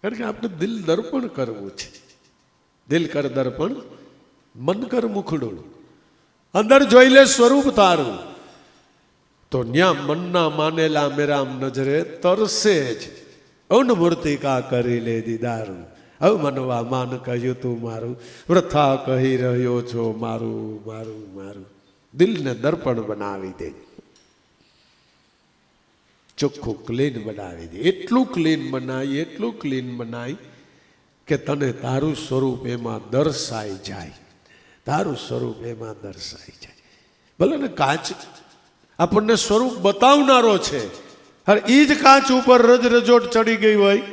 કારણ કે આપણે દિલ દર્પણ કરવું છે. દિલ કર દર્પણ, મન કર મુખડું, અંદર જોઈ લે સ્વરૂપ તારું, તો ન્યા મનના માનેલા મેરામ નજરે તરસે જ. અન મૂર્તિ કા કરી લે દીદારું, હવે મનવા માન કહ્યું તું મારું, વૃથા કહી રહ્યો છો મારું મારું મારું. દિલને દર્પણ બનાવી દે, ચોખ્ખું ક્લીન બનાવી દે. એટલું ક્લીન બનાવી, એટલું ક્લીન બનાવી કે તને તારું સ્વરૂપ એમાં દર્શાઈ જાય, તારું સ્વરૂપ એમાં દર્શાઈ જાય. ભલે ને કાચ આપણને સ્વરૂપ બતાવનારો છે, હર એ જ કાચ ઉપર રજરજોટ ચડી ગઈ હોય,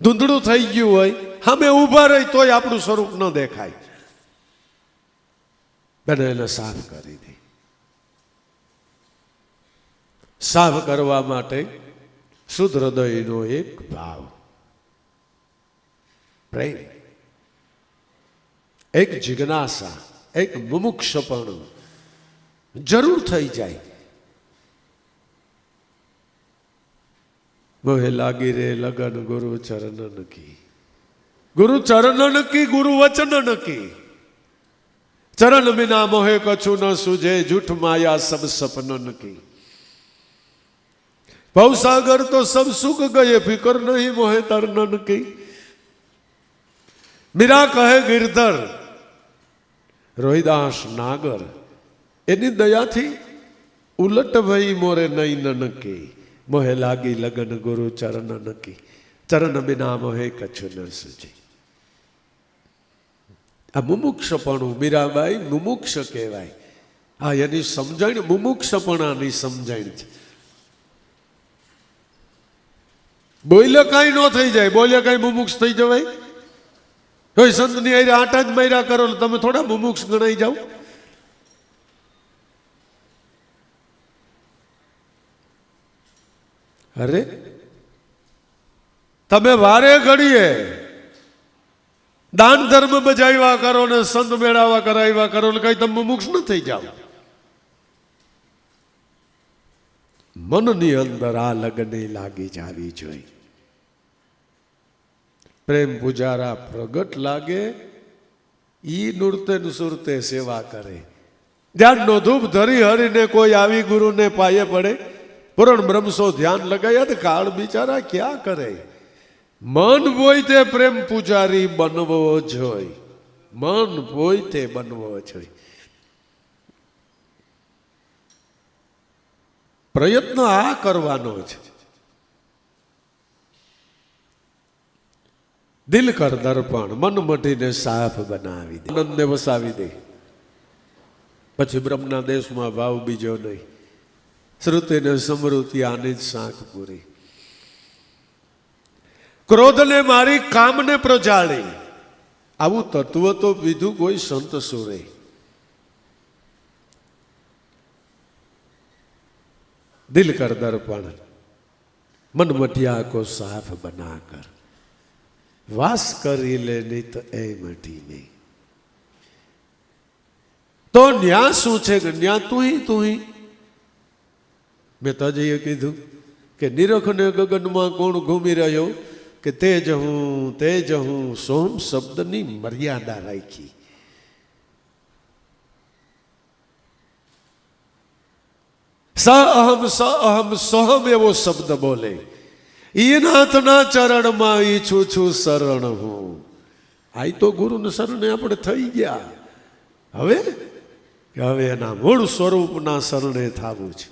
ધૂંધળું થઈ ગયું હોય, સામે ઊભા રહી તોય આપણું સ્વરૂપ ન દેખાય. બને એને સાફ કરી દે. સાફ કરવા માટે શુદ્ધ હૃદયનો એક ભાવ, પ્રેમ, એક જિજ્ઞાસા, એક મુમુક્ષપણું જરૂર થઈ જાય. મોહે લાગી રે લગન ગુરુ ચરણ કી, ગુરુ ચરણ કી, ગુરુ વચન કી. ચરણ બિના મોહે કછું ન સુજે, જૂઠ માયા સબ સપનન કી. ભવસાગર તો સબ સુખ ગયે, ફિકર નહીં મોહે તરનન કી. મીરા કહે ગિરધર, રોહિદાસ નાગર, એની દયાથી ઉલટ ભઈ મોરે નૈનન કી. મોહે લાગી લગન ગુરુ ચરણ કી. ચરણ બિના મોહે કછું ન સુજે. આ મુમુક્ષપણું મીરાબાઈ મુમુક્ષ કહેવાય. આ એની સમજણ મુમુક્ષપણાની સમજણ છે. બોલે કાંઈ ન થઈ જાય, બોલે કાંઈ મુમુક્ષ થઈ જવાય? કોઈ સંતની આરે આટા જ માર્યા કરો તમે થોડા મુમુક્ષ ગણાઈ જાઓ? અરે તમે વારે ઘડીએ દાન ધર્મ બજાવ્યા કરો ને સંત મેળાવા કરાવ્યા કરો ને કઈ તમે મુમુક્ષ ન થઈ જાઓ. મનની અંદર આ લગને લાગી જાવી જોઈએ. પ્રેમ પૂજારા પ્રગટ લાગે, ઈ નૃત્ય સુરતે સેવા કરે. ધ્યાનનો ધૂપ ધરી હરીને કોઈ આવી ગુરુને પાયે પડે, પૂરણ બ્રહ્મસો ધ્યાન લગાયા તો કાળ બિચારા ક્યાં કરે. મન પોઈતે પ્રેમ પૂજારી બનવો જોઈ, મન પોઈતે બનવો જોઈ. પ્રયત્ન આ કરવાનો છે. દિલ કર દર્પણ, મન મટીને સાફ બનાવી દે, આનંદને વસાવી દે. પછી બ્રહ્મના દેશમાં ભાવ બીજો નહીં. શ્રુતિને સમૃદ્ધિ આની જ શાંખ પૂરી. ક્રોધને મારી કામને પ્રજાળી, આવું તત્વ તો બીજું કોઈ સંત સુરે. દિલ કર દર્પણ, મન મટિયા કો સાફ બના કર. વાસ કરી લે નહીં તો એ મટી નહીં. તો ન્યા શું છે કે ન્યા તું મેં તજઈએ કીધું કે નિરખને ગગનમાં કોણ ઘૂમી રહ્યો, કે તેજ હું સોમ શબ્દની મર્યાદા રાખી. સ અહમ સોહમ એવો શબ્દ બોલે. ઈ નાથના ચરણમાં ઈચ્છું છું શરણ હું. આ તો ગુરુને શરણે આપણે થઈ ગયા. હવે એના મૂળ સ્વરૂપના શરણે થવું છે.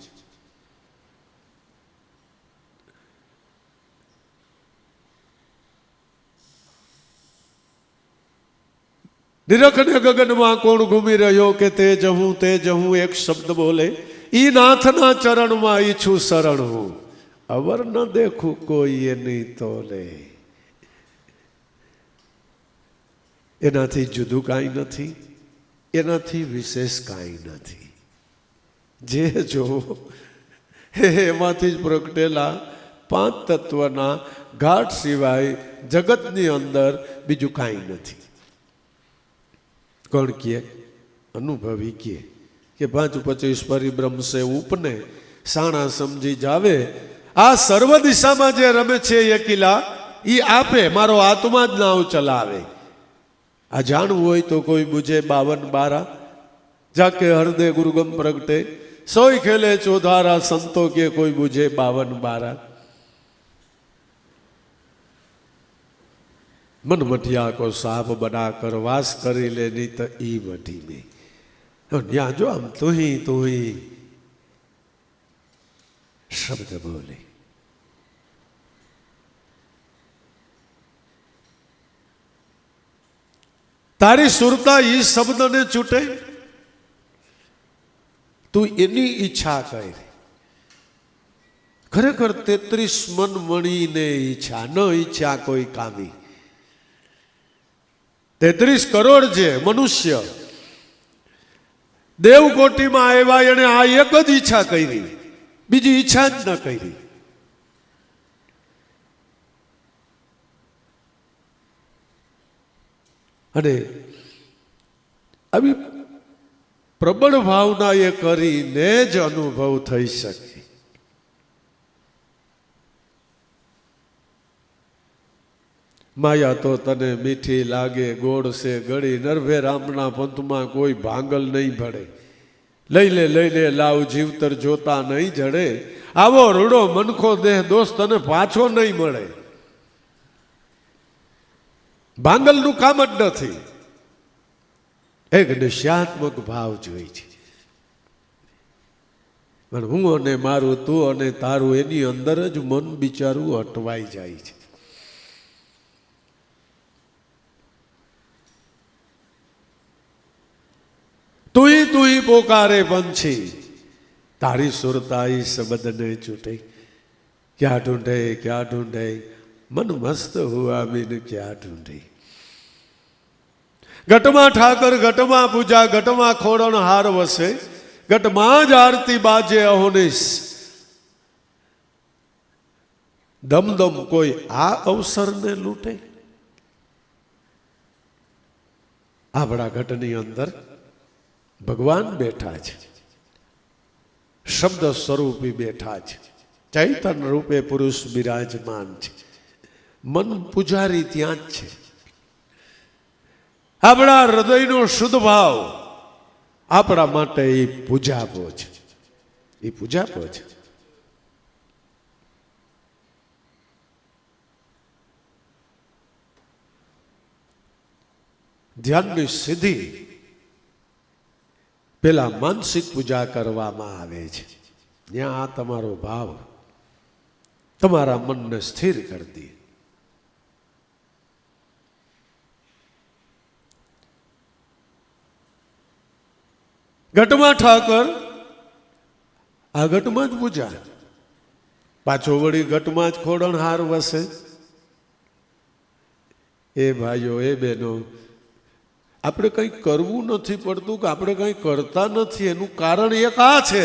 નિરખને ગગનમાં કોણ ઘૂમી રહ્યો, કે તેજ હું એક શબ્દ બોલે. ઈ નાથના ચરણમાં ઈચ્છું શરણ હું. અવર ન દેખું કોઈ એની તોલે. એનાથી જુદું કાંઈ નથી, એનાથી વિશેષ કાંઈ નથી. જે જો એમાંથી જ પ્રગટેલા પાંચ તત્વના ઘાટ સિવાય જગતની અંદર બીજું કાંઈ નથી. કોણ કહે? અનુભવી કહે કે 5-25 પરિબ્રહ્મ સે ઉપને સાણા સમજી જાવે. આ સર્વ દિશામાં જે રમે છે એ કિલ્લા ઈ આપે, મારો આત્મા જ નાવ ચલાવે. આ જાણવું હોય તો કોઈ બુझे 52 જાકે હૃદય ગુરુગમ પ્રગટે, સોય ખેલે ચોધારા સંતો કે કોઈ બુझे 52. मन मटिया को साफ बनाकर वास करी ले नहीं तो ई मटी में. यहाँ जो हम तू ही शब्द बोले. तारी सुरता ई शब्द ने छूटे, तू एनी ઈચ્છા कर. खरेखर 33 मन मणि ने ઈચ્છા न ઈચ્છા कोई कामी. 33 કરોડ છે મનુષ્ય દેવકોટીમાં આવ્યા, એને આ એક જ ઈચ્છા કરી બીજી ઈચ્છા જ ન કરી. અને આવી પ્રબળ ભાવના એ કરીને જ અનુભવ થઈ શકે. માયા તો તને મીઠી લાગે, ગોળ છે ગળી, નરભે રામના પંથમાં કોઈ ભાંગલ નહીં ભળે. લઈ લે લાવ જીવતર જોતા નહીં જડે, આવો રૂડો મનખો દેહ દોસ્ત તને પાછો નહીં મળે. ભાંગલનું કામ જ નથી, એક નિશ્ચયાત્મક ભાવ જોઈ છે. પણ હું અને મારું, તું અને તારું, એની અંદર જ મન બિચારું અટવાઈ જાય છે. તુઈ પોકારે પંછી, તારી સુરતાઈ શબ્દ ને છૂટે. ક્યાં ઢૂંઢે મન મસ્ત હુઆ બિન ક્યાં ઢૂંઢે. ઘટમાં ઠાકર, ઘટમાં પૂજા, ઘટમાં ખોડણ હાર વસે, ઘટમાં જ આરતી બાજે અહોનિશ. દમદમ કોઈ આ અવસરને લૂંટે. આપણા ઘટની અંદર ભગવાન બેઠા છે, શબ્દ સ્વરૂપી બેઠા છે, ચૈતન્ય રૂપે પુરુષ બિરાજમાન છે, મન પૂજારી ત્યાં જ છે. આપણા હૃદયનો શુદ્ધ ભાવ આપણા માટે એ પૂજાપો છે, એ પૂજાપો છે. ધ્યાનની સિદ્ધિ પેલા માનસિક પૂજા કરવામાં આવે છે. ત્યાં આ તમારો ભાવ તમારા મનને સ્થિર કરી દે. ઘટમાં ઠાકર, આ ઘટમાં જ પૂજા, પાછો વળી ઘટમાં જ ખોડણ હાર વસે. એ ભાઈઓ, એ બહેનો, આપણે કંઈ કરવું નથી પડતું કે આપણે કંઈ કરતા નથી, એનું કારણ એક આ છે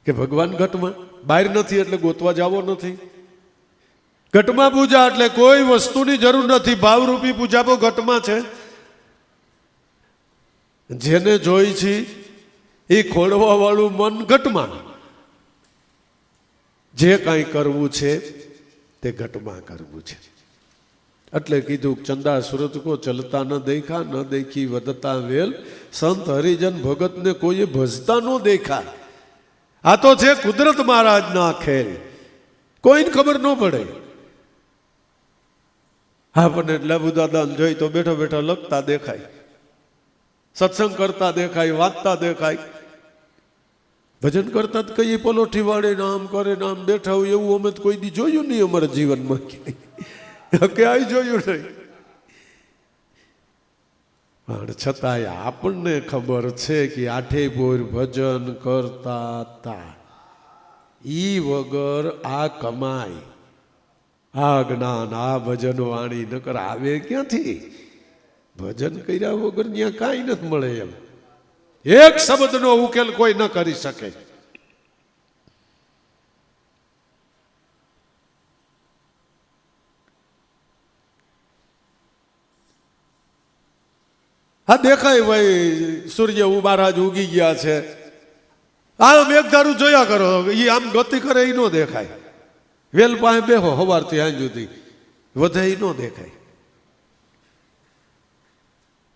કે ભગવાન ઘટમાં, બહાર નથી એટલે ગોતવા જવો નથી. ઘટમાં પૂજા એટલે કોઈ વસ્તુની જરૂર નથી, ભાવરૂપી પૂજા તો ઘટમાં છે. જેને જોઈ છે એ ખોડવા વાળું મન ઘટમાં, જે કાંઈ કરવું છે તે ઘટમાં કરવું છે. એટલે કીધું, ચંદા સુરત કો ચલતા ન દેખા, ન દેખી વધતા વેલ, સંત હરિજન ભગતને કોઈએ ભજતા ન દેખા. આ તો છે કુદરત મહારાજના ખેલ, કોઈને ખબર ન પડે. આપણને લાભુ દાદા જોઈ તો બેઠા બેઠા લખતા દેખાય, સત્સંગ કરતા દેખાય, વાંચતા દેખાય, ભજન કરતા જ કઈ પલોઠી વાળે ને આમ કરે ને આમ બેઠા હોય, એવું અમે તો કોઈ દી જોયું નહીં અમારા જીવનમાં, ક્યાંય જોયું નહીં. પણ છતાંય આપણને ખબર છે કે આઠે બોર ભજન કરતા હતા, ઈ વગર આ કમાય, આ જ્ઞાન, આ ભજન વાણી નકર આવે ક્યાંથી? ભજન કર્યા વગર ત્યાં કાંઈ નથી મળે. એમ એક શબ્દનો ઉકેલ કોઈ ન કરી શકે. હા, દેખાય ભાઈ સૂર્ય મહારાજ ઉગી ગયા છે, આ મેઘધારું જોયા કરો, એ આમ ગતિ કરે એ ન દેખાય. વેલ પાસે બેહો સવારથી સાંજ સુધી, વધે એ ન દેખાય.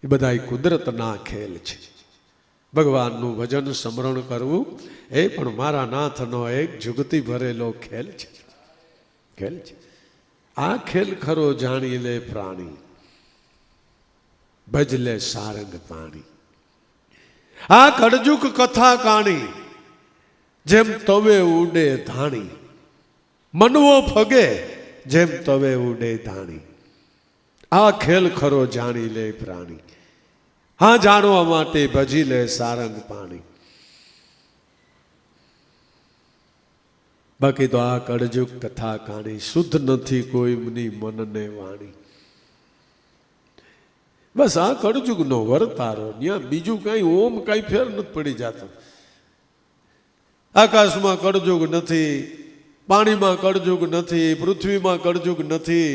એ બધા કુદરતના ખેલ છે. ભગવાનનું ભજન સ્મરણ કરવું એ પણ મારા નાથનો એક જુગતી ભરેલો ખેલ છે, ખેલ છે. આ ખેલ ખરો જાણી લે પ્રાણી, ભજલે સારંગ પાણી. આ કડજુક કથા કાણી, જેમ તવે ઉડે ધાણી, મનવો ફગે જેમ તવે ઉડે ધાણી. આ ખેલ ખરો જાણી લે પ્રાણી, હા જાણવા માટે ભજી લે સારંગ પાણી. બાકી તો આ કડજુક કથા કાણી, શુદ્ધ નથી કોઈની મનને વાણી. બસ આ કળજુગનો વર્તારો, ત્યાં બીજું કઈ ઓમ કઈ ફેર નથી પડી જતો. આકાશમાં કળજુગ નથી, પાણીમાં કળજુગ નથી, પૃથ્વીમાં કળજુગ નથી,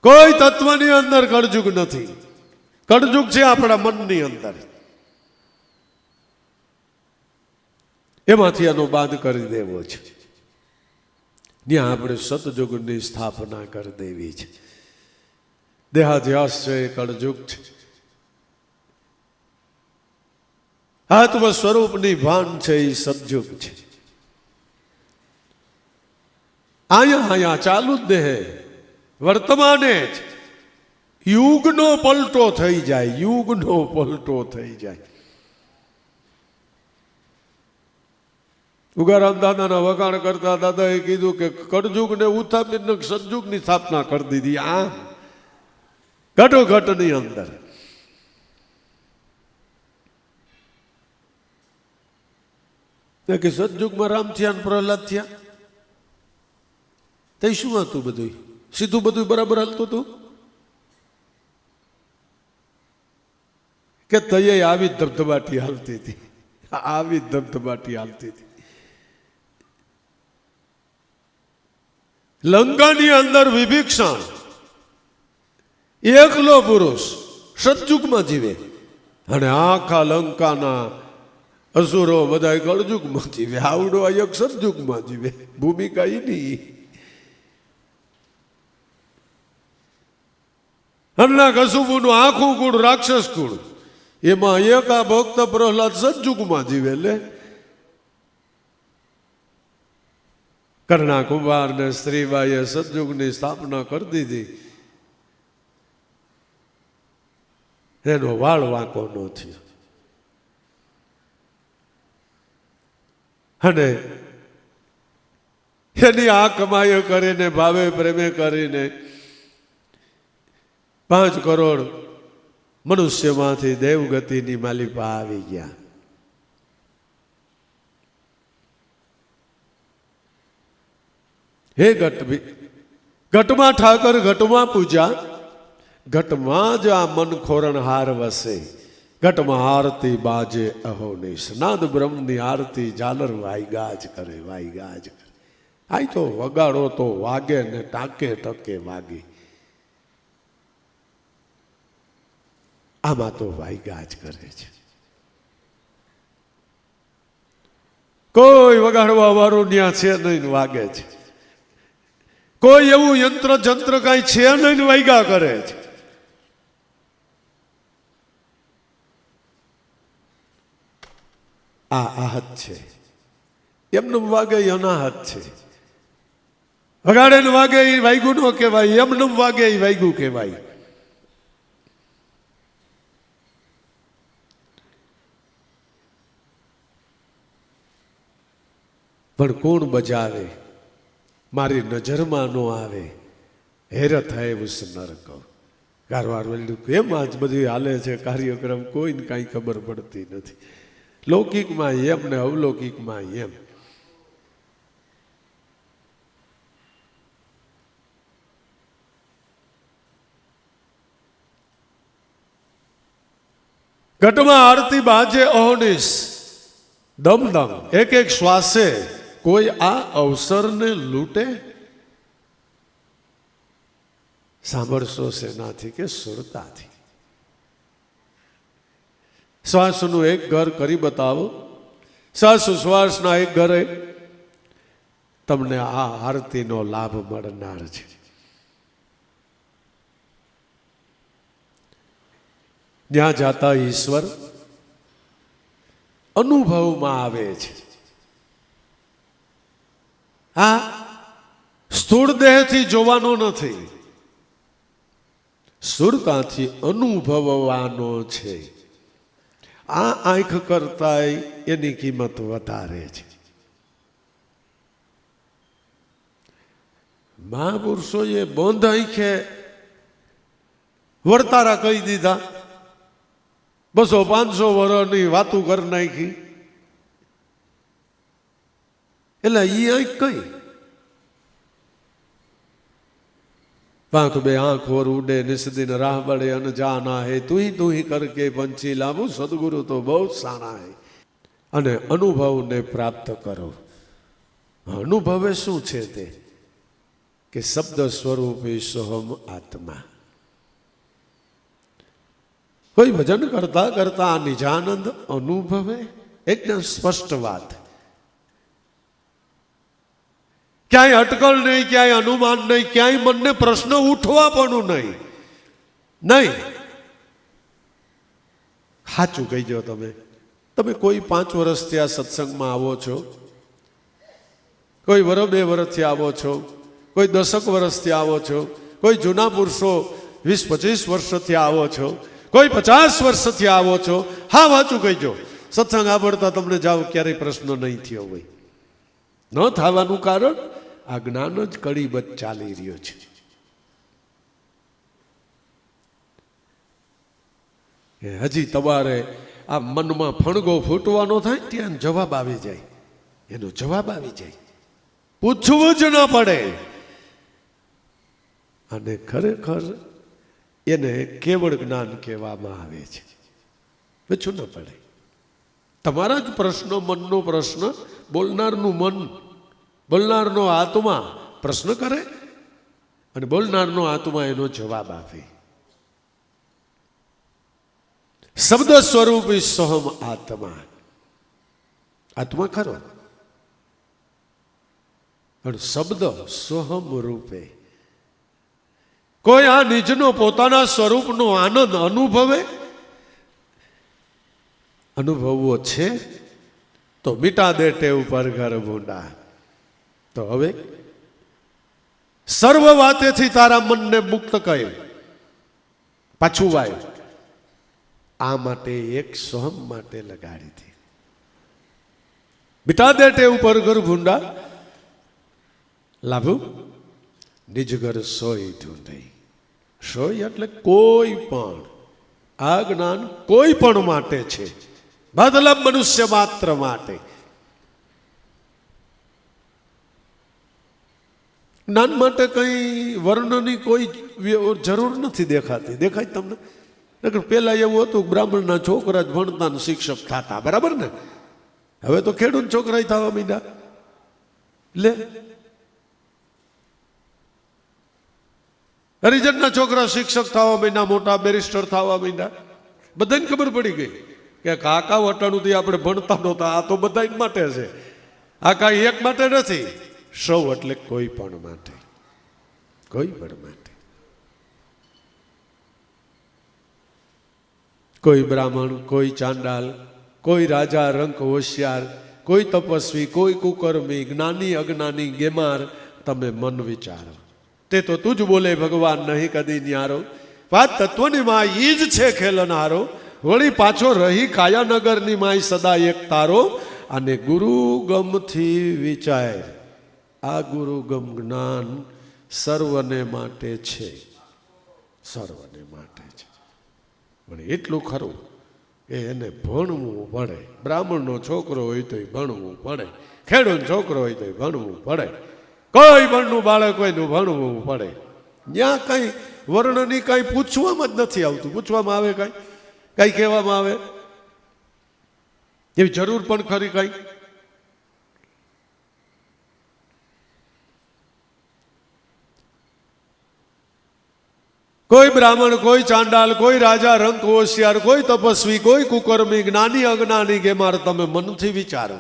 કોઈ તત્વની અંદર કળજુગ નથી. કળજુગ છે આપણા મનની અંદર. એમાંથી એનો બાદ કરી દેવો છે. ત્યાં આપણે સતયુગની સ્થાપના કરી દેવી છે. દેહાધ્યાસ છે એ કળજુગ છે. આત્મ સ્વરૂપની ભાન છે એ સતયુગ છે. અહીંયા ચાલુ જ દેહે વર્તમાને જ યુગનો પલટો થઈ જાય, યુગનો પલટો થઈ જાય. ઉગારામ દાદાના વખાણ કરતા દાદાએ કીધું કે કળજુગ ને ઉત્થાપિત સતયુગની સ્થાપના કરી દીધી. આ ઘટોઘટની અંદર કે સતયુગમાં રામ થયા ને પ્રહલાદ થયા, તે શું હતું? બધું સીધું બધું બરાબર હાલતું હતું કે તયે આવી ધબધબાટી હાલતી હતી? આવી ધબધબાટી હાલતી હતી. લંકાની અંદર વિભીષણ એકલો પુરુષ સતયુગમાં જીવે અને આખા લંકાના અસુરો બધા કળજુગમાં જીવે. આવડો એક સતયુગમાં જીવે. ભૂમિકા એની. હરના કસુબુનું આખું કુળ રાક્ષસ કુળ, એમાં એક આ ભક્ત પ્રહલાદ સતયુગમાં જીવે. લે કર્ણા કુંભાર ને સ્ત્રીબાઈએ સતયુગની સ્થાપના કરી દીધી. એનો વાળ વાંકો ન થયો. અને એની આ કમાયો કરીને ભાવે પ્રેમે કરીને 5 કરોડ મનુષ્યમાંથી દેવગતિની માલિપા આવી ગયા. હે ઘટમાં ઠાકર ઘટમાં પૂજા, ઘટમાં જ આ મન ખોરણહાર વસે. ઘટમાં આરતી બાજે અહોનિશ, નાદ બ્રહ્મની આરતી ઝાલર વાયગાજ કરે, વાયગાજ કરે. આ તો વગાડો તો વાગે ને ટાકે ટકે વાગે. આમાં તો વાયગાજ કરે છે. કોઈ વગાડવા વાળું ત્યાં છે નહીં, વાગે છે. કોઈ એવું યંત્ર જંત્ર કઈ છે નહીં, વાયગા કરે છે. આ આહત છે. એમને વાગે અનાહત છે. વગાડે ને વાગે એ વાયગું ન કહેવાય, એમને વાગે એ વાયગું કહેવાય. પણ કોણ બજાવે? મારી નજરમાં નો આવે. હેરત થાય ઉસ નરક. કારવાર વેલ્યું કેમ આજ બધું હાલે છે કાર્યક્રમ, કોઈને કાંઈ ખબર પડતી નથી. લૌકિકમાં એમ ને અવલૌકિકમાં એમ. ઘટમાં આરતી બાજે અહોનિશ, દમ દમ એક એક શ્વાસે કોઈ આ અવસરને લૂંટે. સાંભળશો શેનાથી? કે સુરતાથી. શ્વાસનું એક ઘર કરી બતાવો. શ્વાસના એક ઘરે તમને આ આરતીનો લાભ મળનાર છે. ત્યાં જાતા ઈશ્વર અનુભવમાં આવે છે. આ સ્થૂળ દેહથી જોવાનો નથી, સુરતાથી અનુભવવાનો છે. આ આંખ કરતા એની કિંમત વધારે છે. મહાપુરુષોએ બંધ આંખે વર્તારા કહી દીધા. 200-500 વર્ષની વાતું કરી નાખી. એટલે ઈ આંખ કઈ? પાંખ બે આંખ ઓર ઉડે નિસ્દિન રાહ બड़े अनजाना है, तू ही करके पंछी लाभू, सदगुरु तो बहुत साना है. અને અનુભવને પ્રાપ્ત કરો. અનુભવે શું છે તે કે શબ્દ સ્વરૂપી સોહમ આત્મા. કોઈ ભજન કરતા કરતા નિજાનંદ અનુભવે, એકદમ સ્પષ્ટ વાત. ક્યાંય અટકળ નહીં, ક્યાંય અનુમાન નહીં, ક્યાંય મનને પ્રશ્ન ઉઠવા પણ નહીં. નહીં, સાચું કહીજો. તમે કોઈ 5 વર્ષથી આ સત્સંગમાં આવો છો, કોઈ વર્ષ 2 વર્ષથી આવો છો, કોઈ 10 વર્ષથી આવો છો, કોઈ જૂના પુરુષો 20-25 વર્ષથી આવો છો, કોઈ 50 વર્ષથી આવો છો. હા, વાંચું કહીજો. સત્સંગ આવડતા તમને જાઓ ક્યારેય પ્રશ્ન નહીં થયો હોય. ન થવાનું કારણ આ જ્ઞાન જ કડીબદ્ધ ચાલી રહ્યો છે. હજી તમારે આ મનમાં ફણગો ફૂટવાનો થાય ત્યાં જવાબ આવી જાય, એનો જવાબ આવી જાય, પૂછવું જ ન પડે. અને ખરેખર એને કેવળ જ્ઞાન કહેવામાં આવે છે. પૂછવું ન પડે. તમારા જ પ્રશ્ન, મનનો પ્રશ્ન, બોલનારનું મન, બોલનારનો આત્મા પ્રશ્ન કરે અને બોલનારનો આત્મા એનો જવાબ આપે. શબ્દ સ્વરૂપી સોહમ આત્મા. આત્મા ખરો પણ શબ્દ સોહમ રૂપે. કોઈ આ નિજનો પોતાના સ્વરૂપનો આનંદ અનુભવવો છે તો મીટા દે ટેવ પર ઘર ભૂંડા. તો હવે સર્વ વાતેથી તારા મનને મુક્ત કર્યું, પાછું વાય. આ માટે એક સોહમ માટે લગાડી હતી. મીટા દે ટેવ પર ઘર ભૂંડા, લાભુ નિજ ઘર સોય ઢૂંઢે. સોય એટલે કોઈ પણ. આ જ્ઞાન કોઈ પણ માટે છે, મતલબ મનુષ્ય માત્ર માટે. જ્ઞાન માટે કઈ વર્ણની કોઈ જરૂર નથી દેખાતી. દેખાય તમને? પેલા એવું હતું બ્રાહ્મણના છોકરા જ ભણતા ને શિક્ષક થતા, બરાબર ને? હવે તો ખેડૂત છોકરા થવા માંડ્યા. લે, હરિજનના છોકરા શિક્ષક થવા માંડ્યા, મોટા બેરિસ્ટર થવા માંડ્યા. બધાને ખબર પડી ગઈ કે કાકા વટાણુંથી આપણે ભણતા નહોતા. આ તો બધા માટે છે. આ કાંઈ એક માટે નથી, સૌ એટલે કોઈ પણ માટે. કોઈ પણ માટે. કોઈ બ્રાહ્મણ, કોઈ ચાંડાલ, કોઈ રાજા રંક હોશિયાર, કોઈ તપસ્વી, કોઈ કુકર્મી, જ્ઞાની અજ્ઞાની, ગેમાર, તમે મન વિચારો. તે તો તું જ બોલે ભગવાન નહીં કદી ન્યારો. વાત તત્વની માં ઈ જ છે ખેલનારો. વળી પાછો રહી કાયાનગરની માય સદા એક તારો. અને ગુરુ ગમથી વિચાર. આ ગુરુ ગમ જ્ઞાન સર્વને માટે છે, સર્વને માટે છે. પણ એટલું ખરું કે એને ભણવું પડે. બ્રાહ્મણનો છોકરો હોય તો ભણવું પડે, ખેડૂત છોકરો હોય તો ભણવું પડે, કોઈ ભણનું બાળક હોય તો ભણવું પડે. ત્યાં કઈ વર્ણની કઈ પૂછવામાં જ નથી આવતું. પૂછવામાં આવે કઈ કહેવામાં આવે એવી જરૂર પણ ખરી કઈ? કોઈ બ્રાહ્મણ, કોઈ ચાંડાલ, કોઈ રાજા રંક હોશિયાર, કોઈ તપસ્વી, કોઈ કુકર્મી, જ્ઞાની અજ્ઞાની, ગેમાર, તમે મનથી વિચારો.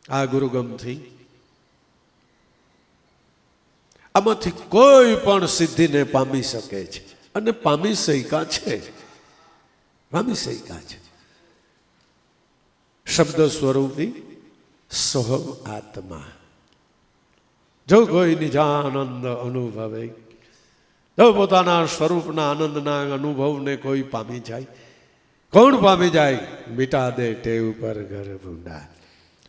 આ ગુરુગમથી આમાંથી કોઈ પણ સિદ્ધિને પામી શકે છે. અને પામી શક્યા છે, પામી શક્યા છે. શબ્દ સ્વરૂપી સોહમ આત્મા. જો કોઈ નિજાનંદ અનુભવે, જો પોતાના સ્વરૂપના આનંદના અનુભવને કોઈ પામી જાય. કોણ પામી જાય? મીટા દે ટેવ પર ઘર ભૂંડા.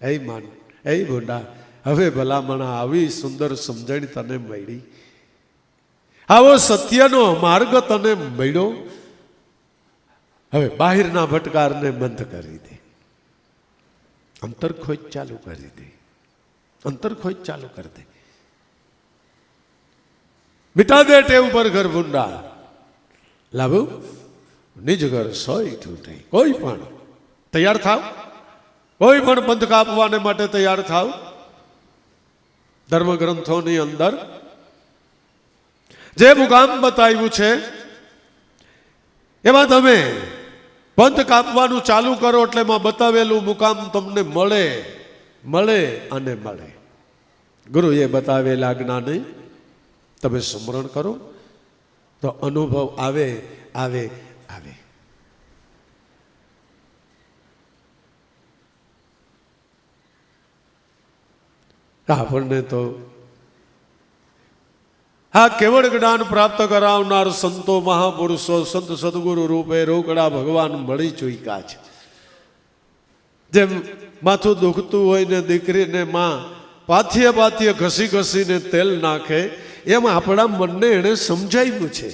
એ માન, એ ભૂંડા, હવે ભલામણા આવી સુંદર સમજણ તને મળી, આવો સત્યનો માર્ગ તને મળ્યો. હવે બહારના ભટકારને બંધ કરી દે, અંતર ખોજ ચાલુ કરી દે, અંતર ખોજ ચાલુ કરી દે. મિટા દે ટેવ પર ઘર ભૂંડા, લાભુ નિજ ઘર સોય ઠૂઠે. કોઈ પણ તૈયાર થાવ, કોઈ પણ પંથ કાપવાને માટે તૈયાર થાવ. ધર્મગ્રંથોની અંદર જે મુકામ બતાવ્યું છે એમાં તમે પંથ કાપવાનું ચાલુ કરો એટલે એમાં બતાવેલું મુકામ તમને મળે મળે અને મળે. ગુરુએ બતાવેલા જ્ઞાને તમે સ્મરણ કરો તો અનુભવ આવે આવે આવે. આપણને તો આ કેવળ જ્ઞાન પ્રાપ્ત કરાવનાર સંતો મહાપુરુષો સંત સદગુરુ રૂપે રોકડા ભગવાન મળી ચૂક્યા છે. જેમ માથું દુખતું હોય ને દીકરીને માં પાથીએ પાથીએ ઘસી ઘસીને તેલ નાખે એમ આપણા મનને એણે સમજાવ્યું છે.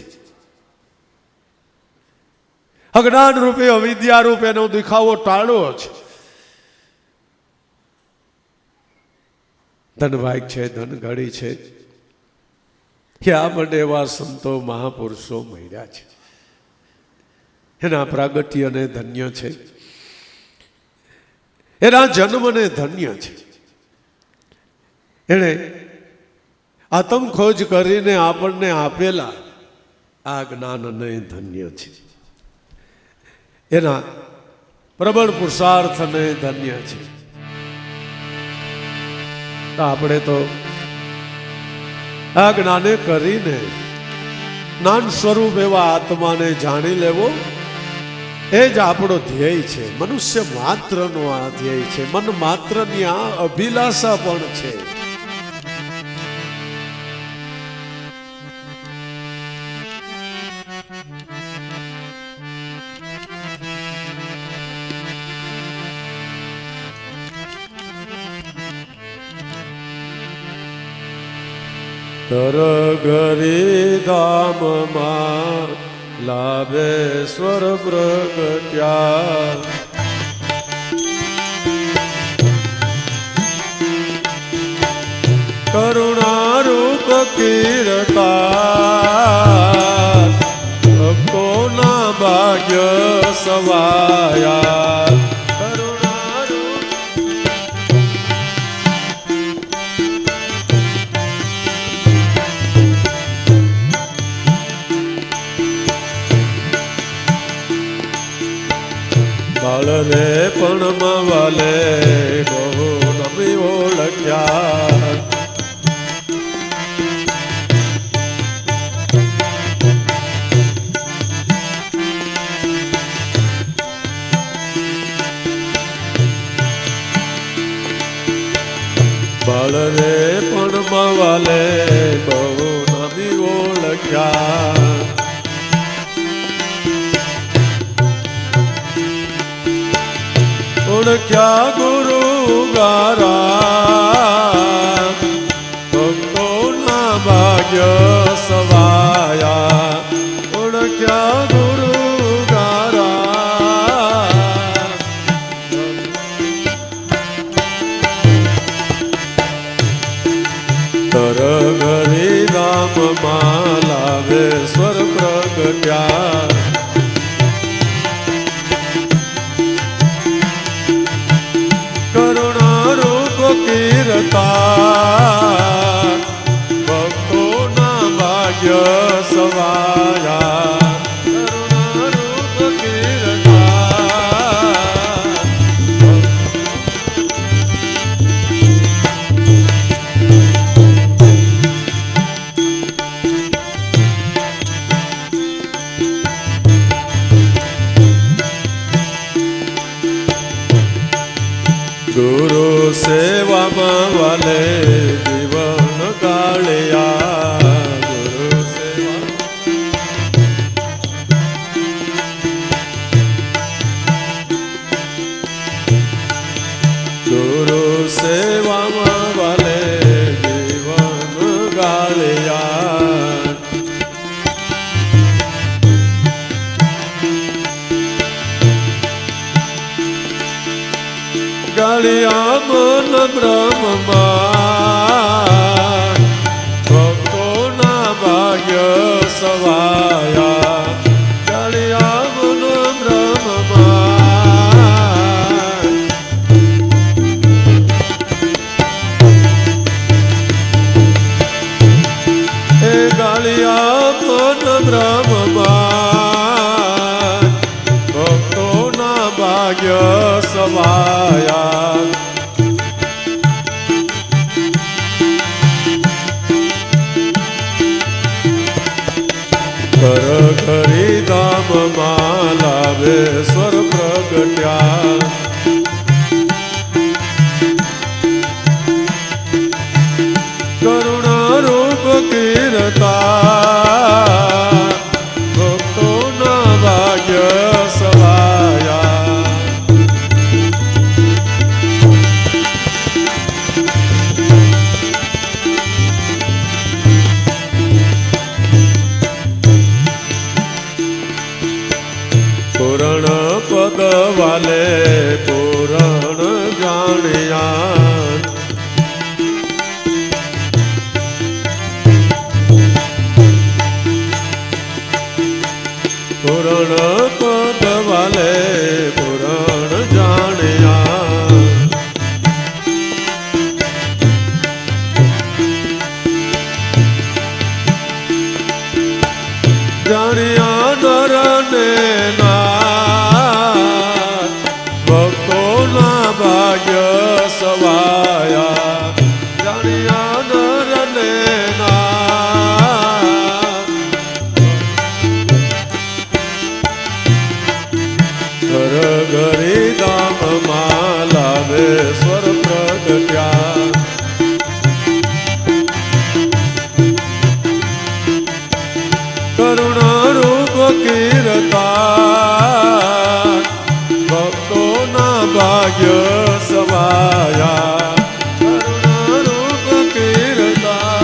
અજ્ઞાન રૂપે અવિદ્યા રૂપે એનો દેખાવો ટાળો છે. ધનભાગ છે, ધન ઘડી છે કે આપણને એવા સંતો મહાપુરુષો મળ્યા છે. એના પ્રાગટ્યને ધન્ય છે, એના જન્મને ધન્ય છે. એણે આતમ ખોજ કરીને આપણને આપેલા આ જ્ઞાનને ધન્ય છે. એના પ્રબળ પુરુષાર્થને ધન્ય છે. આપણે તો આ જ્ઞાને કરીને જ્ઞાન સ્વરૂપ એવા આત્માને જાણી લેવો એ જ આપણો ધ્યેય છે. મનુષ્ય માત્રનો આ ધ્યેય છે. મન માત્રની આ અભિલાષા પણ છે. તર ઘરી ધામમાં લાભેશ્વર પ્રગટ્યા. કરુણારૂપ કીર્તા કોના ભાગ્ય સવાયા. બાળને પણ મવાલે બહુ નમી ઓળખ્યા. બાળને પણ મવાલે બહુ નમી ઓળખ્યા. ઓળખ્યા ગુરુ ગારા ભક્તોના ભાગ્ય સવાયા. ઓળખ્યા ગુરુ ગારા તર ઘરી રામમાં લાભેશ્વર પ્રગટ્યા. ભક્તોના ભાગ્ય સવાયા. કરુણારૂપ કીર્તા ગુરુ સેવામાં વાલે જીવન કાળિયા. ગુરુ સેવા ગુરુ સેવામાં વાલે જીવન કાળિયા. ગાળિયા મન બ્રહ્મમાં બ્રહ્મમાં ભક્તોના ભાગ્ય સવાયા. ઘર ઘરી ધામમાં લાવેશ્વર પ્રગટ્યા. કરુણા રૂપ કીર્તા ભક્તોના ભાગ્ય સવાયા. પુરણ પદ વાલે પુરણ જાણ્યા. પુરણ પદ વાલે પુરણ જાણ્યા. જાણ્યા નર ને નાથ ભક્તોના ભાગ્ય સવાયા. જાણ્યા નર ને નાથ ઘર ઘરી ધામમાં લાવેશ્વર પ્રગટ્યા. કરુણા રૂપ કીર્તા ભક્તોના ભાગ્ય સવાયા. કરુણા રૂપ કીર્તા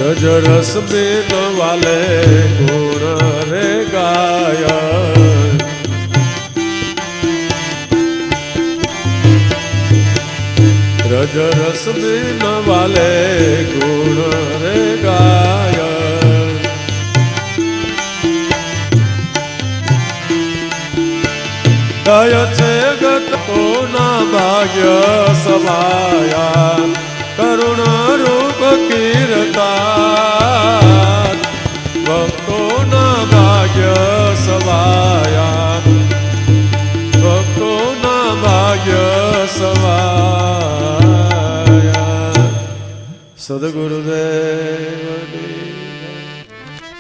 રજ રસ બેન વાલે ગુણ રે ગાય. રજ રસ બેન વાલે ગુણ રે ગાય. ગાય છે ગતોના ભાગ્ય સવાયા. કરુણા રૂપ કીર્તા ભક્તોના ભાગ્ય સવાયા. ભક્તોના ભાગ્ય સવાયા. સદગુરુદેવ